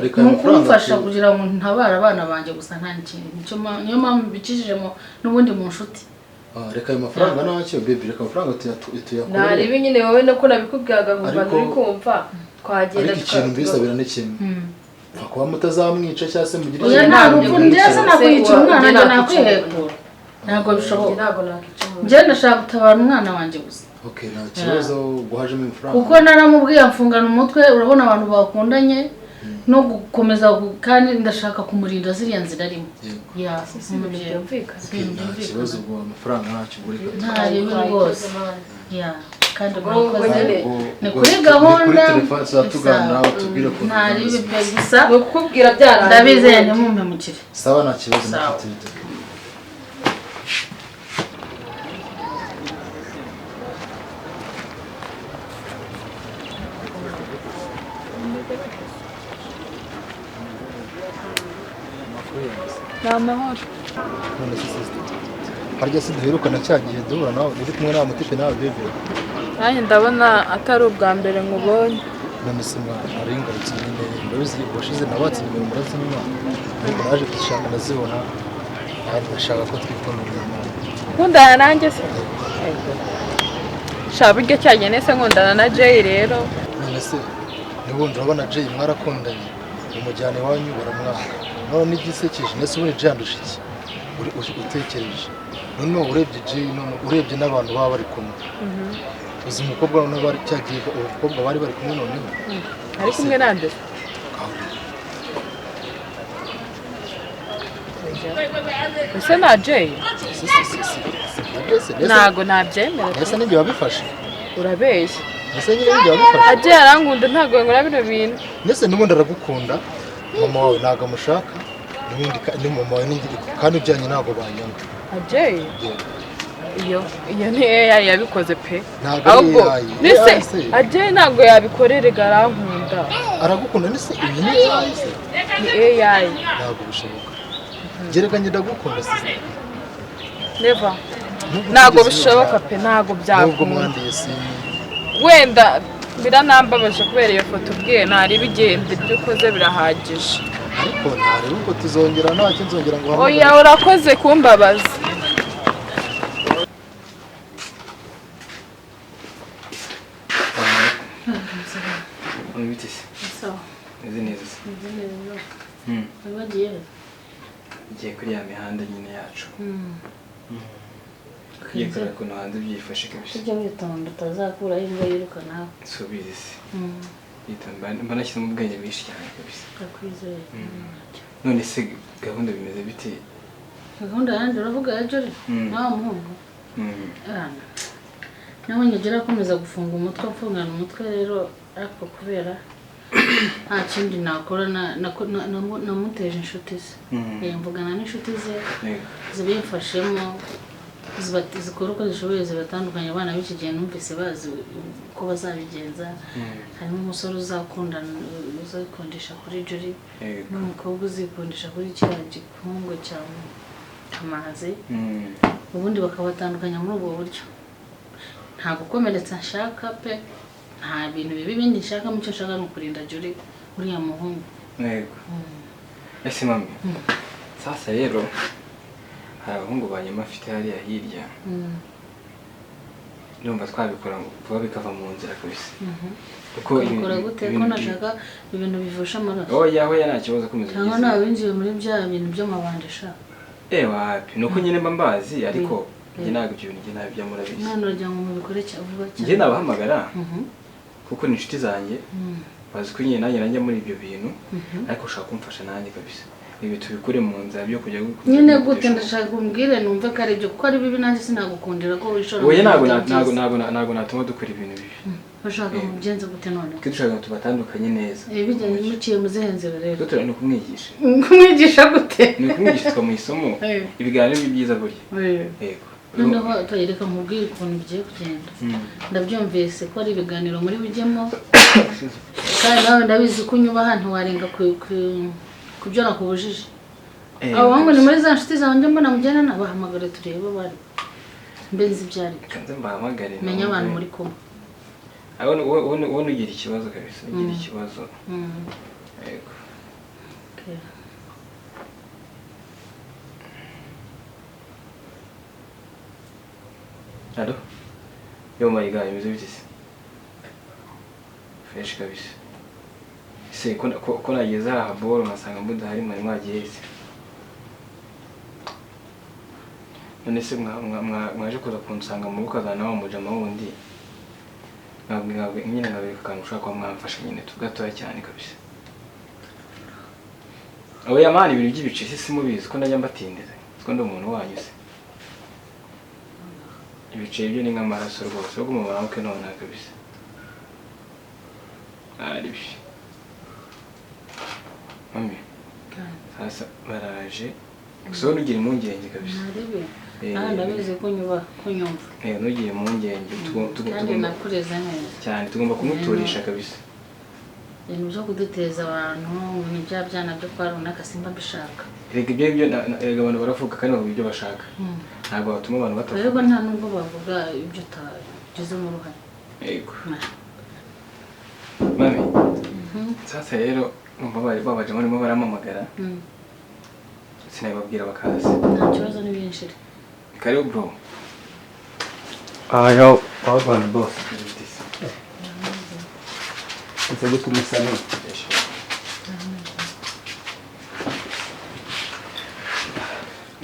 reka kumufasha kugira ngo ntabara abana banjye gusa nta kintu niyo mpamvu bicishijemo n'ubundi mu nshuti reka ayo mafaranga ntacyo baby reka amafaranga tuyakore naribi nyine wowe nako nabikubwiraga nkumva nturi kumva twagenda ariko ikintu mbisabira ni kimwe kuba mutazamwica cyangwa se mugire ikintu ntabwo ndetse nakwica umwana njye nakwihekura ntabwo bishoboka njye ndashaka gutabara umwana wanjye gusa nta kibazo guhajemo amafaranga kuko naramubwiye amfungana umutwe urabona abantu bakundanye no gukomeza kandi ndashaka kumurinda ziriya nzira arimo nta kibazo ubwo amafaranga ntacyo ugurika nta ribi rwose kandi murakoze ni kuri gahunda nta ribi pe gusa ni ukukubwira byarangiye ndabizeye ntimumpemukire sawa nta kibazo ntafite ni amahoro none se sister harya se duherukana cyagiye duhura nawe uri kumwe nawe mutipe nawe bebe nanjye ndabona atari ubwa mbere nkubonye none se mwana aringarutse nyine ndabizi ubushize nabatse ibintu murazi n'imana ariko naje gushaka ndazibona ndashaka ko twikundana nkundana nanjye se shaba buryo cyagene se nkundana na Jay rero none se nibundi urabona Jay mwarakundanye umujyane wanyu baramwanga none n'igisekeje nese we Jay andusha iki utekereje none urebye Jay none urebye n'abantu baba bari kumwe uzi umukobwa none bari cyagiye umukobwa bari kumwe none ari kumwe nande ese na Jay ntago nabyemera ese n'ibyo wabifashe urabeshya ese nyine n'ibyo wabifashe Jay arankunda ntago ngora bino bintu nese n'ubundi aragukunda mama wawe ntago amushaka n'ubundi ni mama wawe n'ingiri kandi ujyanye ntago banyanga Jay iyo ni AI yabikoze pe ahubwo nese Jay ntago yabikorere garankunda aragukunda nese ibi ni AI se ni AI ntago bishoboka gerekanye ndagukunda sister never ntago bishoboka pe ntago byakunda nubwo mwandiye simi wenda biranambabaje kubera iyo foto ubwiye ntari bigende ibyo ukoze birahagije ariko ntari ubwo tuzongera ntacyo nzongera ngo oya urakoze kumbabaza Unibitse. Sawa. Nzi neza. Wagiye. Ngiye kuri ya mihanda nyine yacu. Ngiye kuri kuno hanze byifashe kabisa. Ujya witonda utazakura imbwa yirukana. Subize se. Mbana shyize mu bwenge bwinshi cyane kabisa. Ndakwizeye. None se gahunda bimeze bite? Gahunda yanjye uravuga ya Jolly? Nawe muhungu. Nawe nyegera akomeza gufunga umutwe afungana umutwe rero ariko kubera nta kindi nakora namuteje inshuti ze mvugana n'inshuti ze zibimfashemo zikora uko zishoboye zibatandukanye abana b'iki gihe numvise bazi uko bazabigenza harimo umusore uzakundana uzikundisha kuri Jolly n'umukobwa uzikundisha kuri kiriya gikungu cya amazi ubundi bakabatandukanya muri ubwo buryo nta gukomeretsa nshaka pe nta bintu bibi bindi nshaka mucyo nshaka no kurinda Jolly uriya muhungu yego ese mami sasa rero hari abahungu banyuma afite hariya hirya ndumva twabikora vuba bikava mu nzira kabisa uko bikora gute ko nashaka ibintu bivusha amaraso oya nta kibazo komeza cyangwa nawe winjiye muri bya bintu byo mabandisha wapi nuko nyine mba mbazi ariko njye ntabwo ibyo bintu njye ntabyo murabizi none urajya mu bikore vuba cyane njye nabahamagara kuko ni inshuti zanjye bazi ko nyine nanjye najya muri ibyo bintu ariko ushaka kumfasha nanjye kabisa ibi tubikure mu nzira byo kujya nyine gute ndashaka kumbwire numve ko ari byo kuko ari bibi nanjye sinagukundira ko wishora oya ntabwo natuma dukora ibintu bibi bashaka mugenze gute none ko dushaka tubatandukanye neza bijyanye muciye muzehenzero rero ko turane kumwigisha gute ni kumwigisha twa mu isomo ibiganiro byiza burya yego noneho tuyereka nkubwire ukuntu bigiye kugenda ndabyumvise ko ari ibiganiro muri bijyemo kandi nawe ndabizi ko unyubaha ntiwarenga ku byo nakubujije abo bangu ni muri za nshuti zanjye mbona mujyana nabahamagare turebe bari mbenzi ibyari kanze mbahamagare menya abantu muri kumwe ubona ugira ikibazo kabisa ugira ikibazo yego Allo? Yo my god, imeze bite se? Fresh kabisa. Se ko nageze aha boro nkasanga mbudahari mwari mwagiye se. None se mwaje kuza kunsanga mu bukazana nawe mujama wundi. Nyine ngabereka akantu ushaka ko mwamfasha nyine tugatoya cyane kabisa. Oya mani ibintu by'ibice se simubizi ko ndajya mbatindira. Ko ndi umuntu wanyu se. Ibice byo ni nk'amaraso rwose ubwo umubara uke none kabisa. Ari bishi. Mami. Sasa baraje. So nugire impungenge kabisa. Ndabizi ko nyumva. Nugire impungenge kandi nakureza neza. Cyane tugomba kumuturisha kabisa. Ibintu byo kuduteza abantu ni bya byana byo kwa runaka simba bishaka. rega ibyo abantu baravuga kandi bavuga ibyo bashaka ntabwo batuma abantu batavuga rero nta nubwo bavuga ibyo utagize mu ruhare yego mami sasa rero numva babaje barimo baramamagara sinababwira bakaza nta kibazo n'ibinshire karibu bro yo wagwana boss ese gutumisana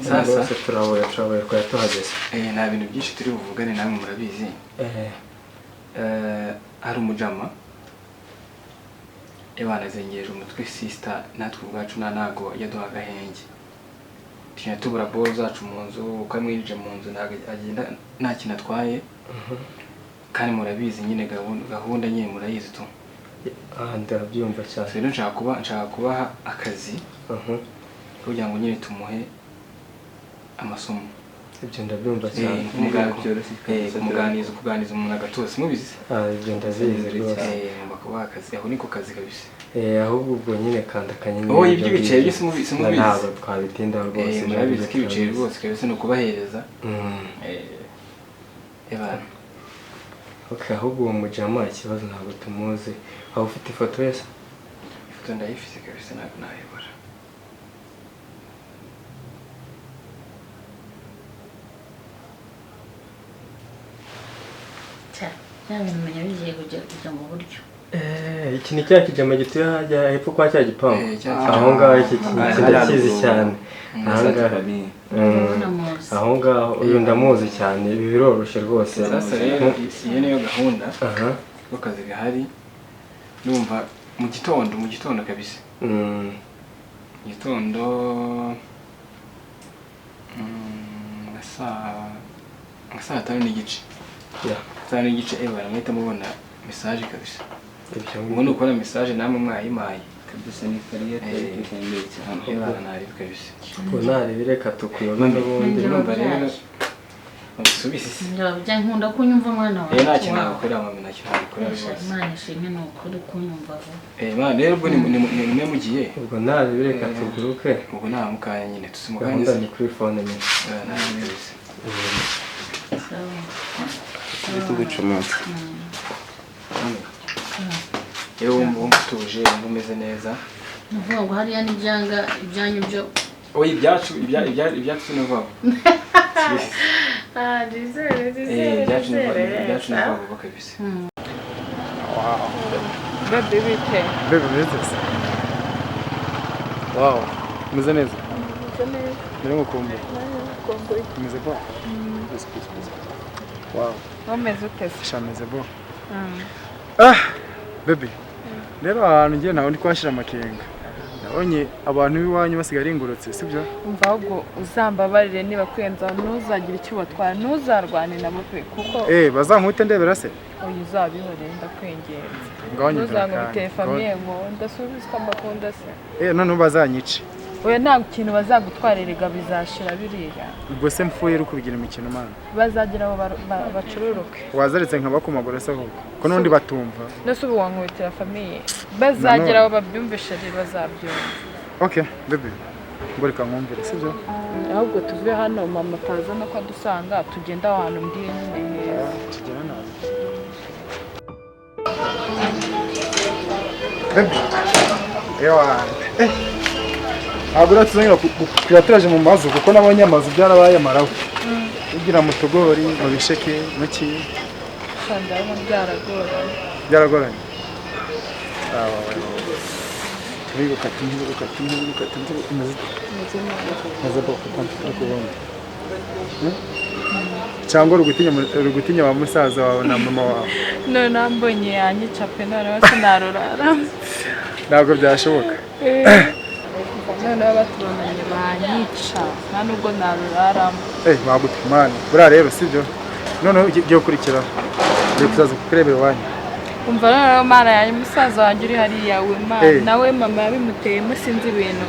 sasa turaboye kwa tuhageze nta bintu byinshi turi buvugane namwe murabizi hari umujama banazengereje umutwe sister natwe ubwacu ntago yaduha agahenge tinya tubura ball zacu mu nzu ukamwirije mu nzu ntago agenda nta kintu atwaye kandi murabizi nyine gahunda nyine murayizi tu ndabyumva cyane rero nshaka kubaha akazi kugira ngo nyine tumuhe amasomo ibyo ndabyumva cyane kuganiriza umuntu agatose mubizi ibyo ndabizi rwose kubaha akazi aho niko kazi kabisa ahubwo ubwo nyine kanda kanyenyeri ibyo biceri byose mubizi ntabwo twabitindaho rwose murabizi ko ibiceri rwose kabisa ni ukubahereza ahubwo uwo mujama ikibazo ntabwo tumuzi waba ufite ifoto yose ifoto ndayifite kabisa ntabwo nayibura bintu bigiye kujya mu buryo iki ni cya kijama gituye hajya hepfo kwa cya gipangu aho ngaho iki kirakizi cyane aho ngaho uyu ndamuzi cyane ibi biroroshye rwose sasa rero iyo niyo gahunda ko kazi gahari numva mu gitondo kabisa mu gitondo saa 5 n'igice saa n'igice baramwita mubona message kabisa ubu ukora message namwe mwayimaye kabisa ni kariyeri ikendeye cyane nari kabisa nari bireka tukuyoba n'ubundi numva rero subisi njya nkunda kunyumva mwana wawe nta kintu nakora mama nta kintu nakora Imana ishimwe no kuri kunyumva man rero ubwo ni mugiye ubwo nari bireka tuguruke ubwo nta mukanya nyine tusimuganiriza ni kuri phone nyine tugucomotse yewe wumva utuje umeze neza nuvuga ngo hariya n'ibyanga ibyanyu byo oya ibyacu n'ubwabo ibyacu n'ubwabo kabisa baby bite wow umeze neza mbere ngukumbuye umeze bo wow umeze utese shameze bo baby rero ahantu ngiye naho ndi kwashira amakenga nabonye abantu b'iwanyu basigaye ingurutse sibyo umva ahubwo uzambabarire niba kwenza ntuzagire icyo batwara ntuzarwane nabo pe kuko bazankute ndebera se oya uzabihore ndakwengenza ngawanye ntuzangubiteye famiye ngo ndasubizwa mbakunda se none bazanyice oya nta kintu bazagutwarira bizashira biriya ubwo se mfuye uri kubigira imikino mana bazagira abo bacururuke wazaretse nkabakomagura se ahubwo ko n'undi batumva ndetse ubu wankubitira famiye bazagira abo babyumvisha bazabyumva okay baby ngo reka nkumvire sibyo ahubwo tuve hano mama ataza no kwadusanga tugenda ahantu mbwiye nyine heza tugera nawe baby ntabwo uratuzanira kubaturaje mu mazu kuko nabonye amazu byarabaye amaraho ugira mu tugori mu bisheke muki ndabona byaragoranye cyangwa rugutinya wa musaza wawe na mama wawe none ambonye yanyica pe noneho sinarurara ntabwo byashoboka noneho batubonanye banyica nta nubwo naruraramo bagutumane buriya rero sibyo noneho ugiye gukurikiraho ugiye kuzaza kukurebera iwanyu umva noneho mana yanjye umusaza wanjye uri hariya we mana nawe mama yabimuteyemo sinzi ibintu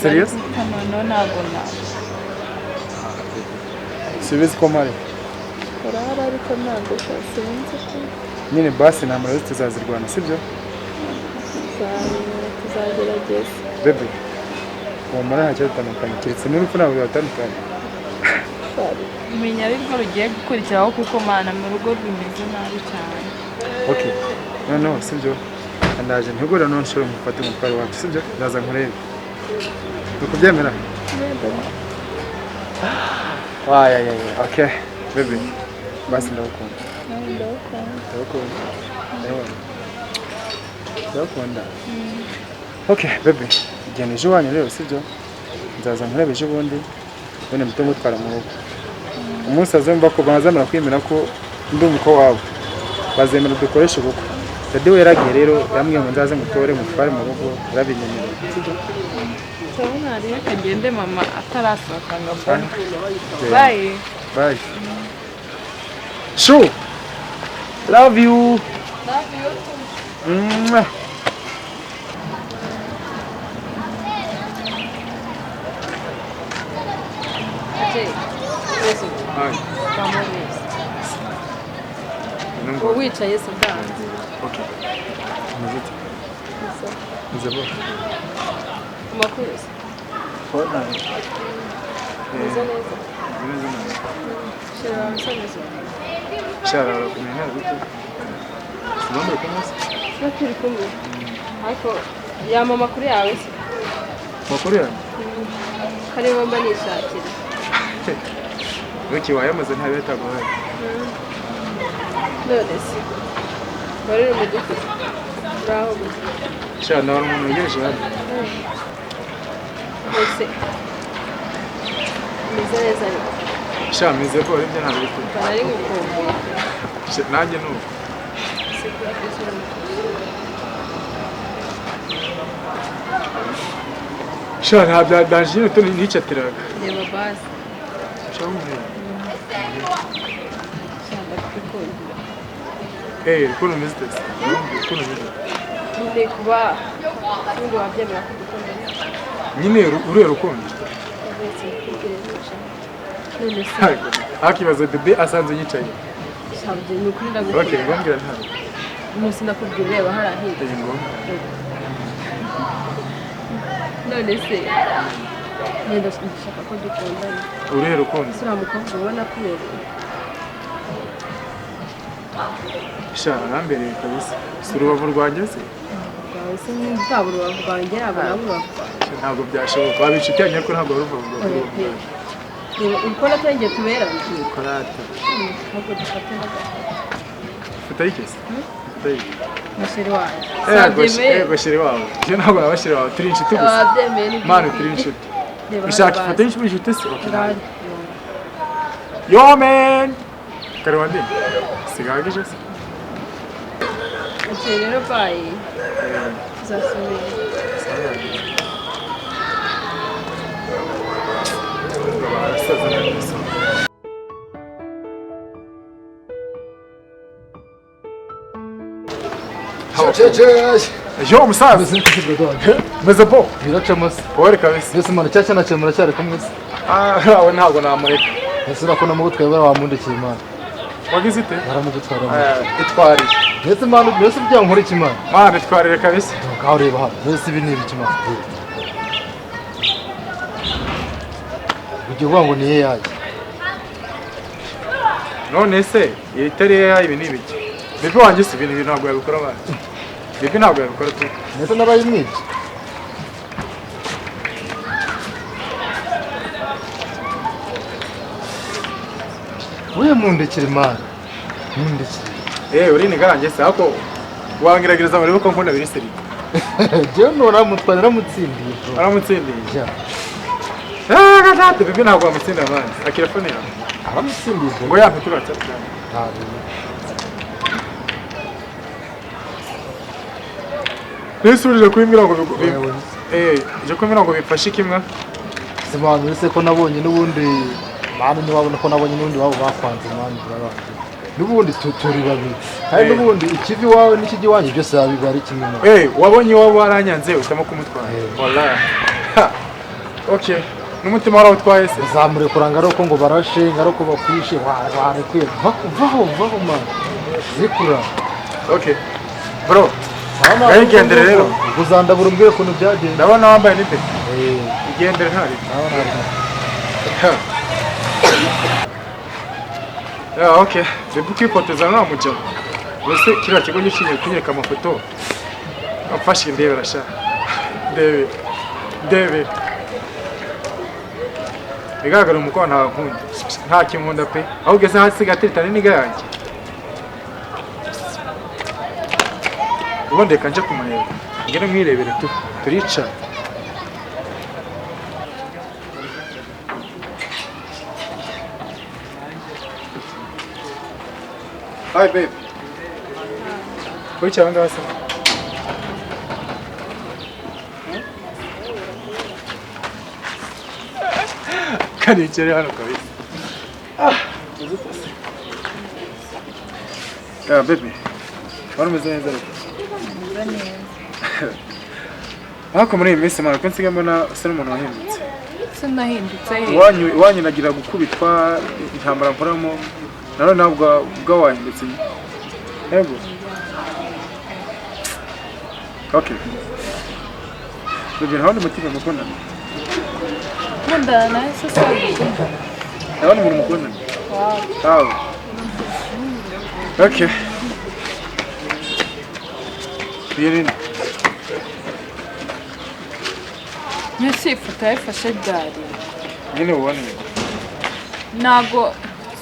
serious noneho ntabwo nawe sibizi ko mpari urahari ariko ntabwo sinzi nyine basi namara tuzazirwana sibyo tuzagerageza baby uwo mara ntacyo dutandukanye keretse n'urupfu ntabwo bibatandukanye umenya ariko rugiye gukurikiraho kuko mana mu rugo bimeze nabi cyane. Okay noneho sibyo ndaje ntegura none nshobora mufate umutwaro wacu sibyo ndaza nkurebe ukubyemera waya okay baby basi ndakunda ndakunda okay baby igenda ejo wanyu rero sibyo nzaza nkurebe ejo bundi bene muto mutwara mu rugo umunsi azumva ko bazamara kwemera ko ndi umuko wawe bazemera dukoresha ubukwe dade we yaragiye rero yambwiye ngo nzaze mutore mutware mu rugo yarabinyemera sibyo Sabona ari kagende mama atarasohoka ngabona. Bye. Bye. Shoo. Love you. Love you too. Mwah. Okay. Listen. Hi. Come on, yes. Number. Wicaye se bwanze. Okay. Muziki. Nzabo. Amakuru se. Fona. Neza neza. Neza. Shira neza. Shara kumenya bito. Sinambe kumasa. Nakiri kumwe. Ariko ya mama kuri yawe se. Makuru yawe. Kare mama nishakira. Wiki wayamaze ntabe yatagoye. None se. Bari mu dufu. Braho. Shara nawe umuntu ngeje hano. Ese. Neza ariko. Shara mize ko ibyo ntabwo bito. Bari gukombe. Nanjye nuko. Shara ntabwo danjine to nicatiraga. Reba basi. Cyangwa Shamba kuko. kuno mizitese. Kuno mizitese. Nyine kuba n'undi wabyemera ko dukundana. Nyine uriya rukundo. None se. Akibaza bebe asanze yicaye. Shabye ni ukuri ndagukunda. Okay, ngombwa ntabwo. Umunsi ndakubwira ureba harahita. None se. Nenda ndashaka ko dukundana. Uriya rukundo. Sura mukobwa ubona kubereye. Shara nambereye kabisa. Surubavu rwanjye se. Ese ntabwo rubavu rwanjye abana ntabwo byashoboka wabicitanye ko ntabwo ruvuga. Ukora twenge tubera. Korata. Ntabwo dufate n'agato. Futayikese. Futayike. Masheri wawe. Ego sheri wawe. Je ntabwo nabashiri wawe turi inshuti gusa. Ababyemeye ni. Manu turi inshuti. Ushaka ifoto y'inshuti se? Okay. Yo man. Karwandi. Sigagije se. Okay, rero bye. Zasubira. Jo musaza. Meze bo. Biracamase. Pore kabisa. Yesu mana cyaca na cyemura cyari kumwe se. Awe ntabwo namureka. Yesu nakona mu gutwaye bara wamundikiye imana. Wagize ite? Baramugutwara. Itwari. Yesu mana Yesu bya nkora ikimana. Mana itwarire kabisa. Ngaho reba hano. Yesu ibi ni ibikimana. Ugiye ngo niye yaje. None se itari ya ibi ni ibiki? Bebe wanjye se ibintu ntabwo yabikora abana. Bebe ntabwo yabikora tu. Nese nabaye mwiki. Uye mundekere mana. Mundekere. Uri ni garange se ako wangiragereza muri ko nkunda biri seri. Je nora mutwanira mutsindiye. Aramutsindiye. Gatatu bebe ntabwo amutsinda abana. Akira phone yawe. Aramutsindiye. Ngo yape turatsa. Nesurije kwimbira ngo je kwimira ngo bifashe kimwe. Simanu ese ko nabonye nubundi manu ni wabona ko nabonye nubundi wabo bakwanze manu barabanje. Nubundi turi babiri. Hari nubundi ikivi wawe n'ikiji wanje byose yabigari kimwe. Wabonye wabo waranyanze utama kumutwara. Wallahi. Okay. N'umutima waraho twaye se. Zamure kuranga roko ngo barashe ngaroko bakwishe ware kwiye. Vaho man. Zikura. Okay. Bro. Gayigendere rero. Guzandabura umbwire kuntu byagenda. Ndabona wambaye n'ipeti. igendere ntari okay bebe ukifoteza nta mujyamo mbese kiriya kigo gishinzwe kunyereka amafoto amfashe ndebe rasha ndebe bigaragara umukobwa nta nkunda nta kinkunda pe aho ugeze hasi gateretane n'iga yanjye ubundi reka nje kumureba ngere mwirebere turica Hi babe. Wicara ngaha se. Kanicara hano kabisa. Baby. Umeze neza rero. Ariko muri iyi minsi mara ko nsigaye mbona usa n'umuntu wahindutse. Sinahindutse. Iwanyu nagira gukubitwa intambara nkoramo naro ntabwo bwawahindutse. Yego. Okay. Baby, hano mutima mukunda. Munda na sasa. Hano muri mukunda. Wow. Okay. Birini. Nyasi ifoto yafashe byari. Nyine ubone. Nago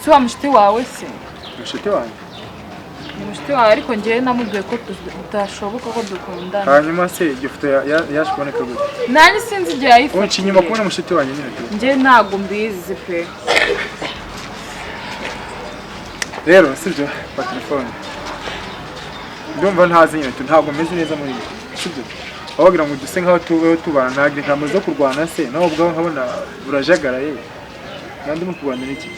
si wa mushiti wawe se. Mushiti wanjye. Ni mushiti wawe ariko njyewe namubwiye ko tutashoboka ko dukundana. Hanyuma se iryo foto yaje kuboneka gute? Nanjye sinzi igihe yayifashe. Unci inyuma kubona mushiti wanjye nyine. Njye ntago mbizi pe. Rero sibyo kwa telefone. Ndumva ntazi nyine ntabwo meze neza muri ibi. Sibyo. Wagira ngo duse nkaho tubeho tubana ntagira inkambo zo kurwana se naho ubwo nkabona burajagaraye. Kandi mu kurwana n'iki?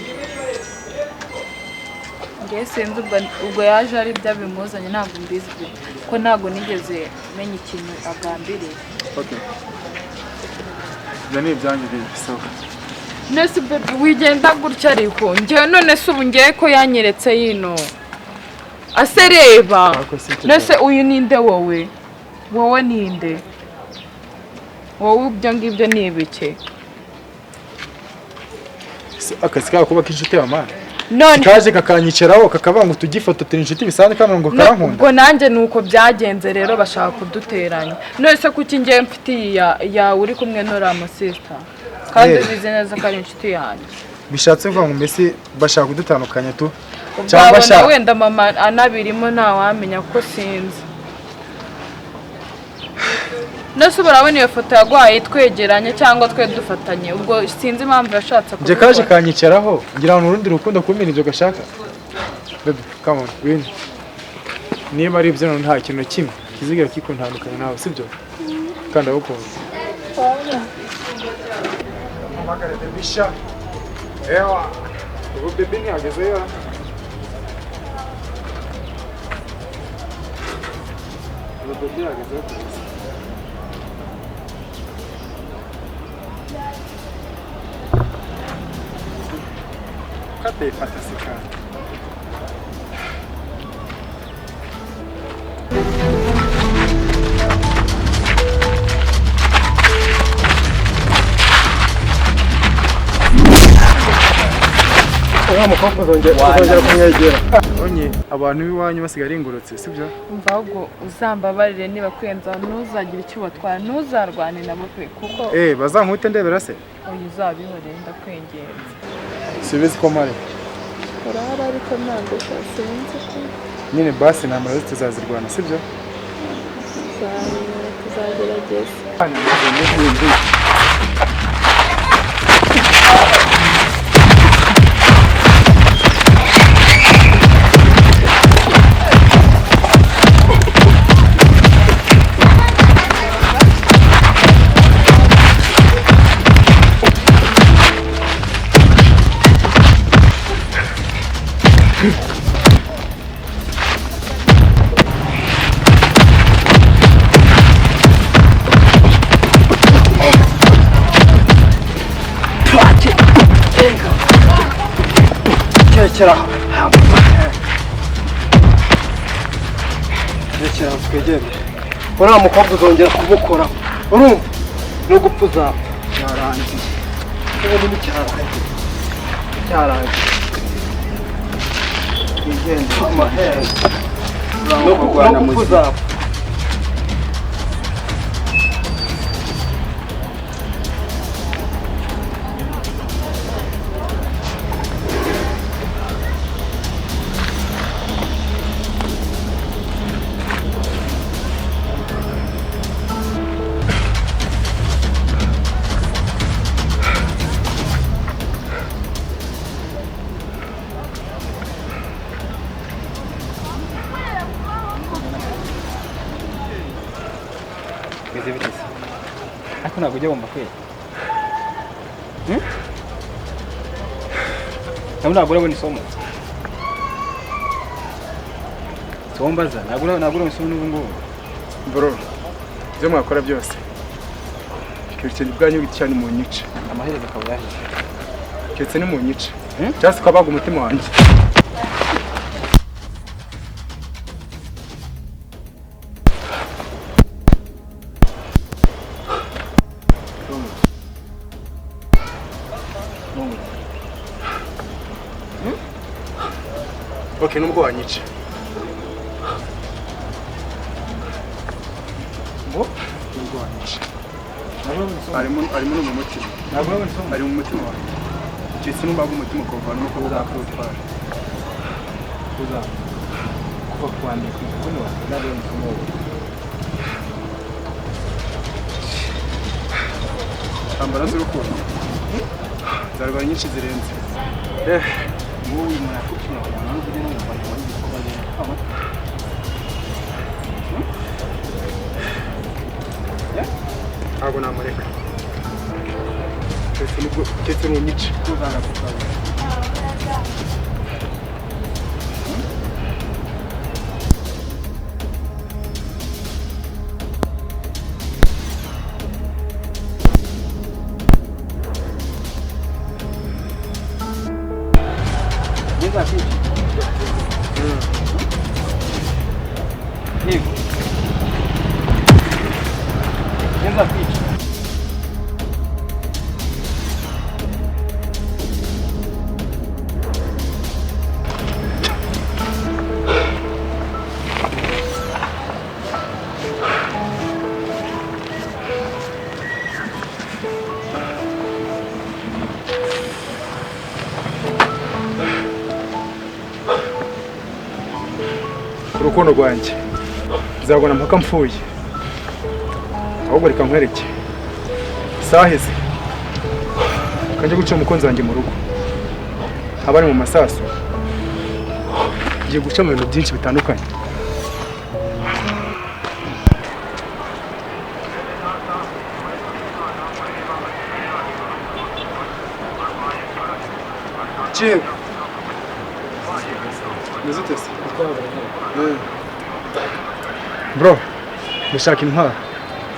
Ngiye sinzi ubwo yaje ari bya bimuzanye ntabwo mbizi ko ntabwo nigeze menya ikintu agambiriye. Okay. Jani byanjye so. Nese baby wigenda gutya ariko njye none se ubu ngiye ko yanyeretse yino. Asereba. Nese uyu ninde wowe? Wowe ninde? Wowe ibyo ngibyo ni ibiki? Akazi kawe kuba k'inshuti y'amana. None kaje kakanyiceraho kakabanga ngo tugifototere inshuti bisanzwe kandi ngo karankunda. Ngo nanjye nuko byagenze rero bashaka kuduteranya. Nese kuki ngiye mfite ya uri kumwe n'ora sister. Kandi bize neza ko ari inshuti yanjye. Bishatse kuvuga ngo mbese bashaka kudutandukanya tu. Cyangwa bashaka wenda mama anabirimo nta wamenya ko sinzi. Nese barabona iyo foto yagwaye twegeranye cyangwa twe dufatanye ubwo sinzi impamvu yashatse kuvuga. Je kaje kanyiceraho ngira ngo urundi rukundo kumena ibyo gashaka. Baby, come on, win. Niba ari ibyo nta kintu kimwe kizigira kikuntandukanya nawe sibyo? Kandi abukunda. Magare de bisha. Ewa. Ubu baby ntihageze yo. Ubu baby ntihageze yo. Cadê fantasika? Onye abantu biwanyu basigaye ingurutse sibyo? Umva ahubwo uzambabarire niba kwenza ntuzagire icyo batwara ntuzarwane nabo pe kuko bazankute ndebera se? Oya uzabihoreye ndakwengera. Sibizi ko mari. Urahari ariko ntabwo sinzi ko. Nyine basi namara tuzazirwana sibyo? Tuzagerageza. Rekera twegere. Uriya mukobwa uzongera kumukora. Urumva? no gupfuza cyarangiye ubu ni cyarangiye igende no gupfuza ariko ntabwo ujya wumva kweli ntabwo urabona isomo sombaza ntabwo urabona isomo n'ubu ngubu bro ibyo mwakora byose keretse bwanyu cyane mu nyice amaherezo akaba yahiye keretse ni mu nyice cyangwa se ukabaga umutima wanjye Okay, nubwo wanyica. Ngo nubwo wanyica. Arimo no mu mutima. Ari mu mutima wawe. Cyese numbaga umutima ukavana no kuzakurutwara. Kuza. Kuva kwande kuno nari umutima wawe. Intambara z'urukundo. Zarwanya nyinshi zirenze. Wowe umuntu akukina abantu n'ubwo no mu bantu bari kubaye. Ntabwo namureka. Cyetse mu nyice kuzana kukaza. Urukundo rwanjye nzabona mpaka mpfuye ahubwo reka nkwereke saheze kanje guca umukunzi wanjye mu rugo abari mu masaso ngiye guca mu bintu byinshi bitandukanye Chief Nezutese Bro, ndashaka intwaro.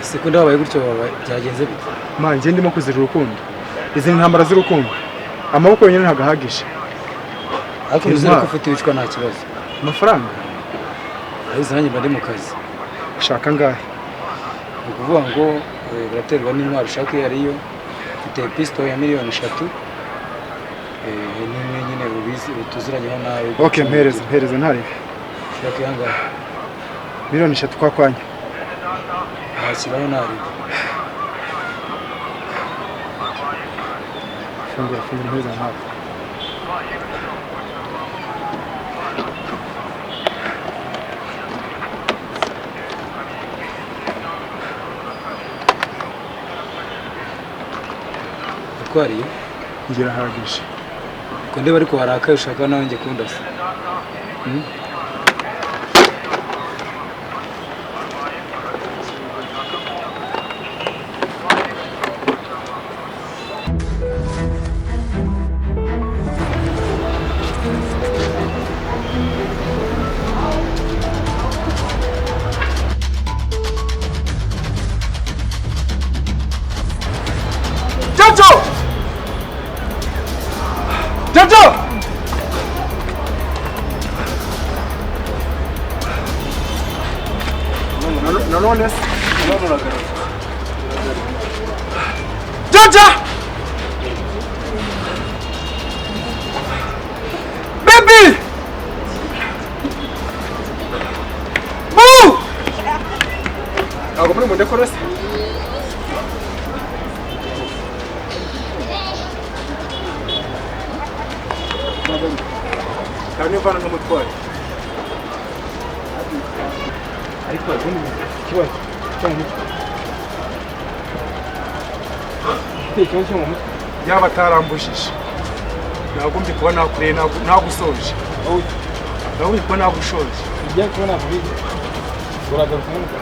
Ese ko ndabaye gutyo byagenze bite? Man, ngiye ndimo kuzira urukundo. Izi ntambara z'urukundo. Amaboko yonyine ntagahagije. Ariko uzira ko ufite ibicwa nta kibazo. Amafaranga? Ahize nanjye bari mu kazi. Shaka ngahe? Ukuvuga ngo biraterwa n'intwaro ushaka iyo ariyo. Mfite pistol ya miliyoni 3. Nimwe nyine ubizi tuziranyeho nawe. Okay, mpereza ntarebe. Shaka yangahe? Miliyoni 3 kwa kwanya. Hasiraho nari. Fungura mpeza ntabwo. Kwari ngira hagije. Ko ndeba ariko haraka ushaka nawe nge kundasa. moja. Baby. Boo. Ako muri mode korose. Kani vana n'umutwari. Ariko ubundi kibazo cyangwa ikibazo cyo mu mutwe yaba atarambujije nagombye kuba nakureye nagusoje nagombye kuba nagushoje ijya kuba nakubiye uragaruka mu mutwe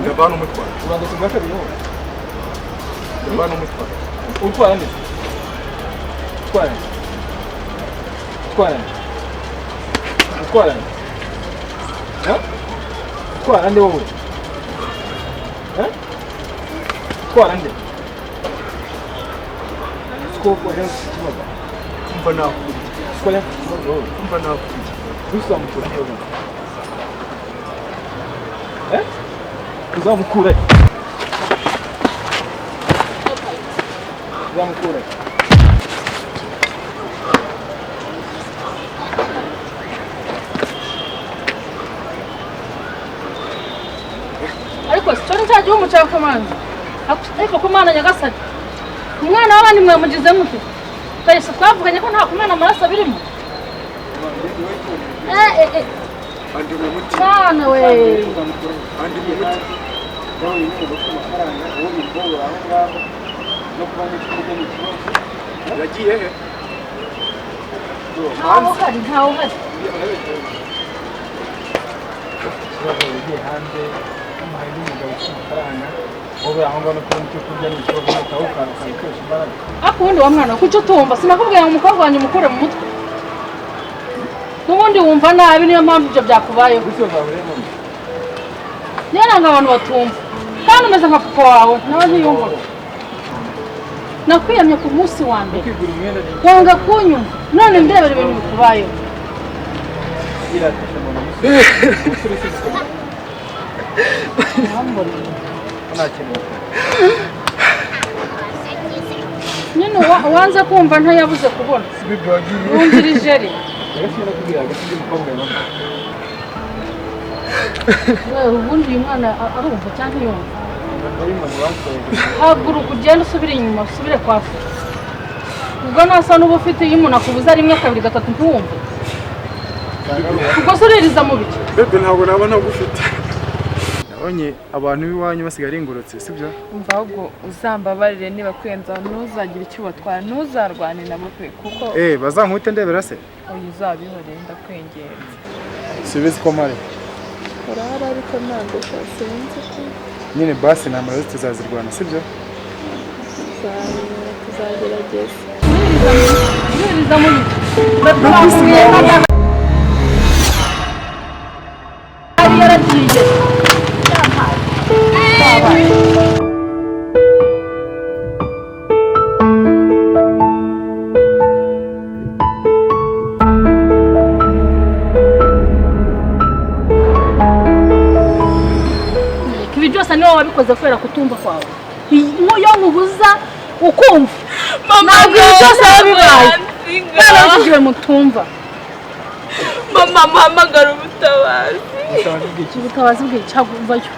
ndabana umutwaro uragaruka mu kabiri wowe ndabana umutwaro utwara nde utwara nde wowe utwara nde skoko rero kibaga umva nakuri skole kibaga umva nakuri usamukura nde uzamukura ariko sitori cyaje umucaka kamanzi ariko kumana nyagasani umwana w'abandi mwamugize mute twese twavuganye ko nta kumana amaraso birimo andi mu muti mwana we andi mu muti yagiye he ntaho hari hanze umuhaye n'umugabo ufite amafaranga wowe aho ngaho no kubona icyo kurya n'ikibazo n'akawukana ukabikoresha imbaraga ariko ubundi wa mwana kuki utumva sinakubwiye ngo umukobwa wanjye umukure mu mutwe n'ubundi wumva nabi niyo mpamvu ibyo byakubayeho niyo nanga abantu batumva kandi umeze nka papa wawe nawe ntiyumva nakwiyamye ku munsi wa mbere wanga kunyumva none ndebera ibintu bikubayeho nyine wanze kumva ntayabuze kubona wumvira ijeri ubundi uyu mwana arumva cyangwa yumva haguruka ugenda usubire inyuma usubire kwa se ubwo nasa n'uba ufite iyo umuntu akubuza rimwe kabiri gatatu ntuwumve ubwo se uririza mu biki bebe ntabwo naba ntagufite nabonye abantu b'iwanyu basigaye ingurutse sibyo umva ahubwo uzambabarire niba kwenza ntuzagire icyo batwara ntuzarwane nabo pe kuko bazankute ndebera se oya uzabihore ndakwengenza sibizi ko mari urara ariko ntabwo sinzi nyine basi namara tuzazirwana sibyo tuzagerageza uririza mu biki yaragiye ibi byose niwe wabikoze kubera kutumva kwawe iyo nkubuza ukumva ntabwo ibi byose wabibaye ntabwo mutumva mama mpamagara ubutabazi ubutabazi bw'icaguvayo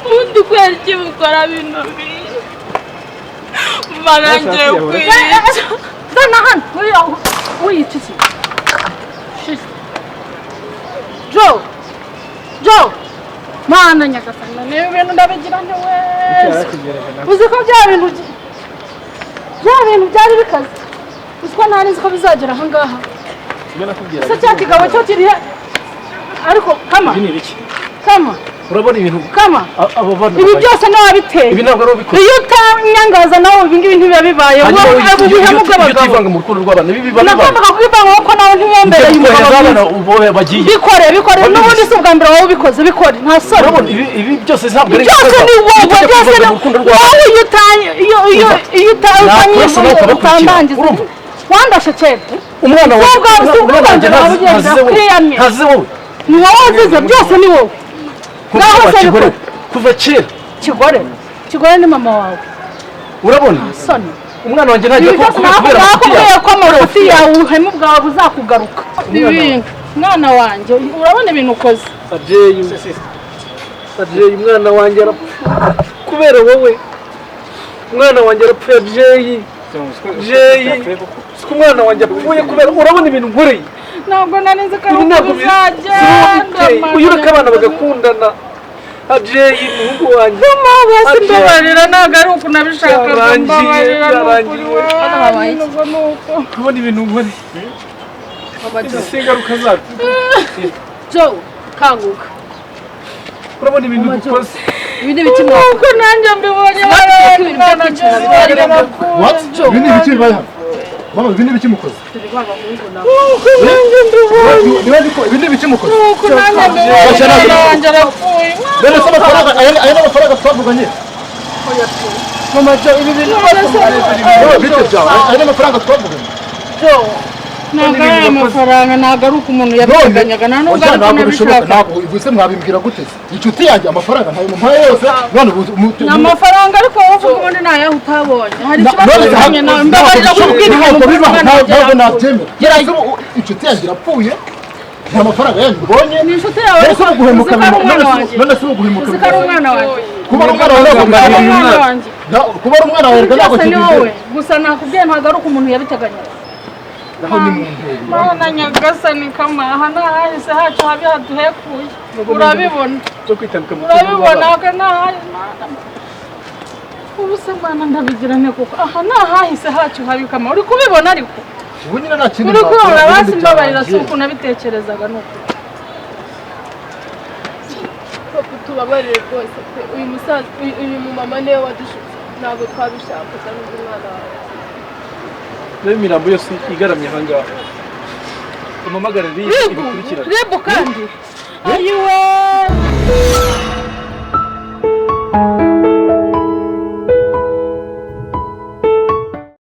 ubundi kubera iki bukora bino bintu marangiye kwica zana hano wiyica iki Jo mana nyagasana niba ibintu ndabigira ntiwese uzi ko bya bintu byari bikaze uzi ko ntari nzi ko bizagera aha ngaha ese cya kigabo cyo kiri ariko kama urabona ibintu kama ibi byose nawe biteye ibi ntabwo ari ubikoze iyo utanyangaza nawe ibi ngibi ntibiba bibaye ubuhemu bw'abagabo utivanga mu rukundo rw'abana ibi biba nagombaga kubivanga kuko nawe ntiwembereye umugabo bagiye bikore n'ubundi si ubwa mbere wowe ubikoze bikore nta soni urabona ibi byose ntabwo ari byose ni wowe byose ni wowe iyo utandangiza wandashe kera umwana ntazize wowe ni wowe wazize byose ni wowe kuva kera kigore ni mama wawe urabona umwana wanjye ntajya kubera ko amafuti yawe ubuhemu bwawe buzakugaruka ibintu mwana wanjye urabona ibintu ukoze abyeyi umwana wanjye arapfa kubera wowe umwana wanjye arapfuye abyeyi siko umwana wanjye apfuye kubera urabona ibintu nkoreye ntabwo nari nzi ko ari uko bizagenda uyu ureka abana bagakundana abyeyi umuhungu wanjye basi mbabarira ntabwo ari uko nabishakaga mbabarira kubona ibintu nkoreye izi ingaruka zabyo Joe kanguka urabona ibintu dukoze ibindi bikimwe uko nanjye mbibonye ibindi biki bibaye hano mama ibindi biki mukoze ibindi biki mukoze uko nanjye mbibonye arapfuye bene se amafaranga aya n'amafaranga twavuganye mama Joe ibi bintu bite byawe aya n'amafaranga twavuganye Joe ntabwo ari amafaranga ntabwo ari uko umuntu yabiteganyaga nta nubwo ari uko nabishaka ntabwo ubuse mwabimbwira gute inshuti yanjye amafaranga ntayo mumpaye yose none ni amafaranga ariko wowe uvuga ubundi ntayaho utabonye hari ikibazo kimwe nawe mbabarira kubwira ntabwo nabyemera inshuti yanjye irapfuye nta mafaranga yanyu ubonye ni inshuti yawe none se uguhemuka none se uguhemuka uzi ko ari umwana wanjye kuba ari umwana wawe kuba ari umwana wawe ntabwo kibivuze gusa nakubwiye ntabwo ari uko umuntu yabiteganyije Mana nyagasani kama aha nahahise hacu habi haduhekuye urabibona urabibona aka nahahise ubu se Mana ndabigira nte kuko aha nahahise hacu habi kama uri kubibona ariko ubu nyine nta kintu uri kubona basi mbabarira si uko nabitekerezaga nuko tubabarire rwose uyu musaza uyu mumama niwe wadushutse ntabwo twabishakaga n'umwana wawe rero imirambo yose igaramye ahangaha umamagara ibikurikirana rebo kandi ayiwe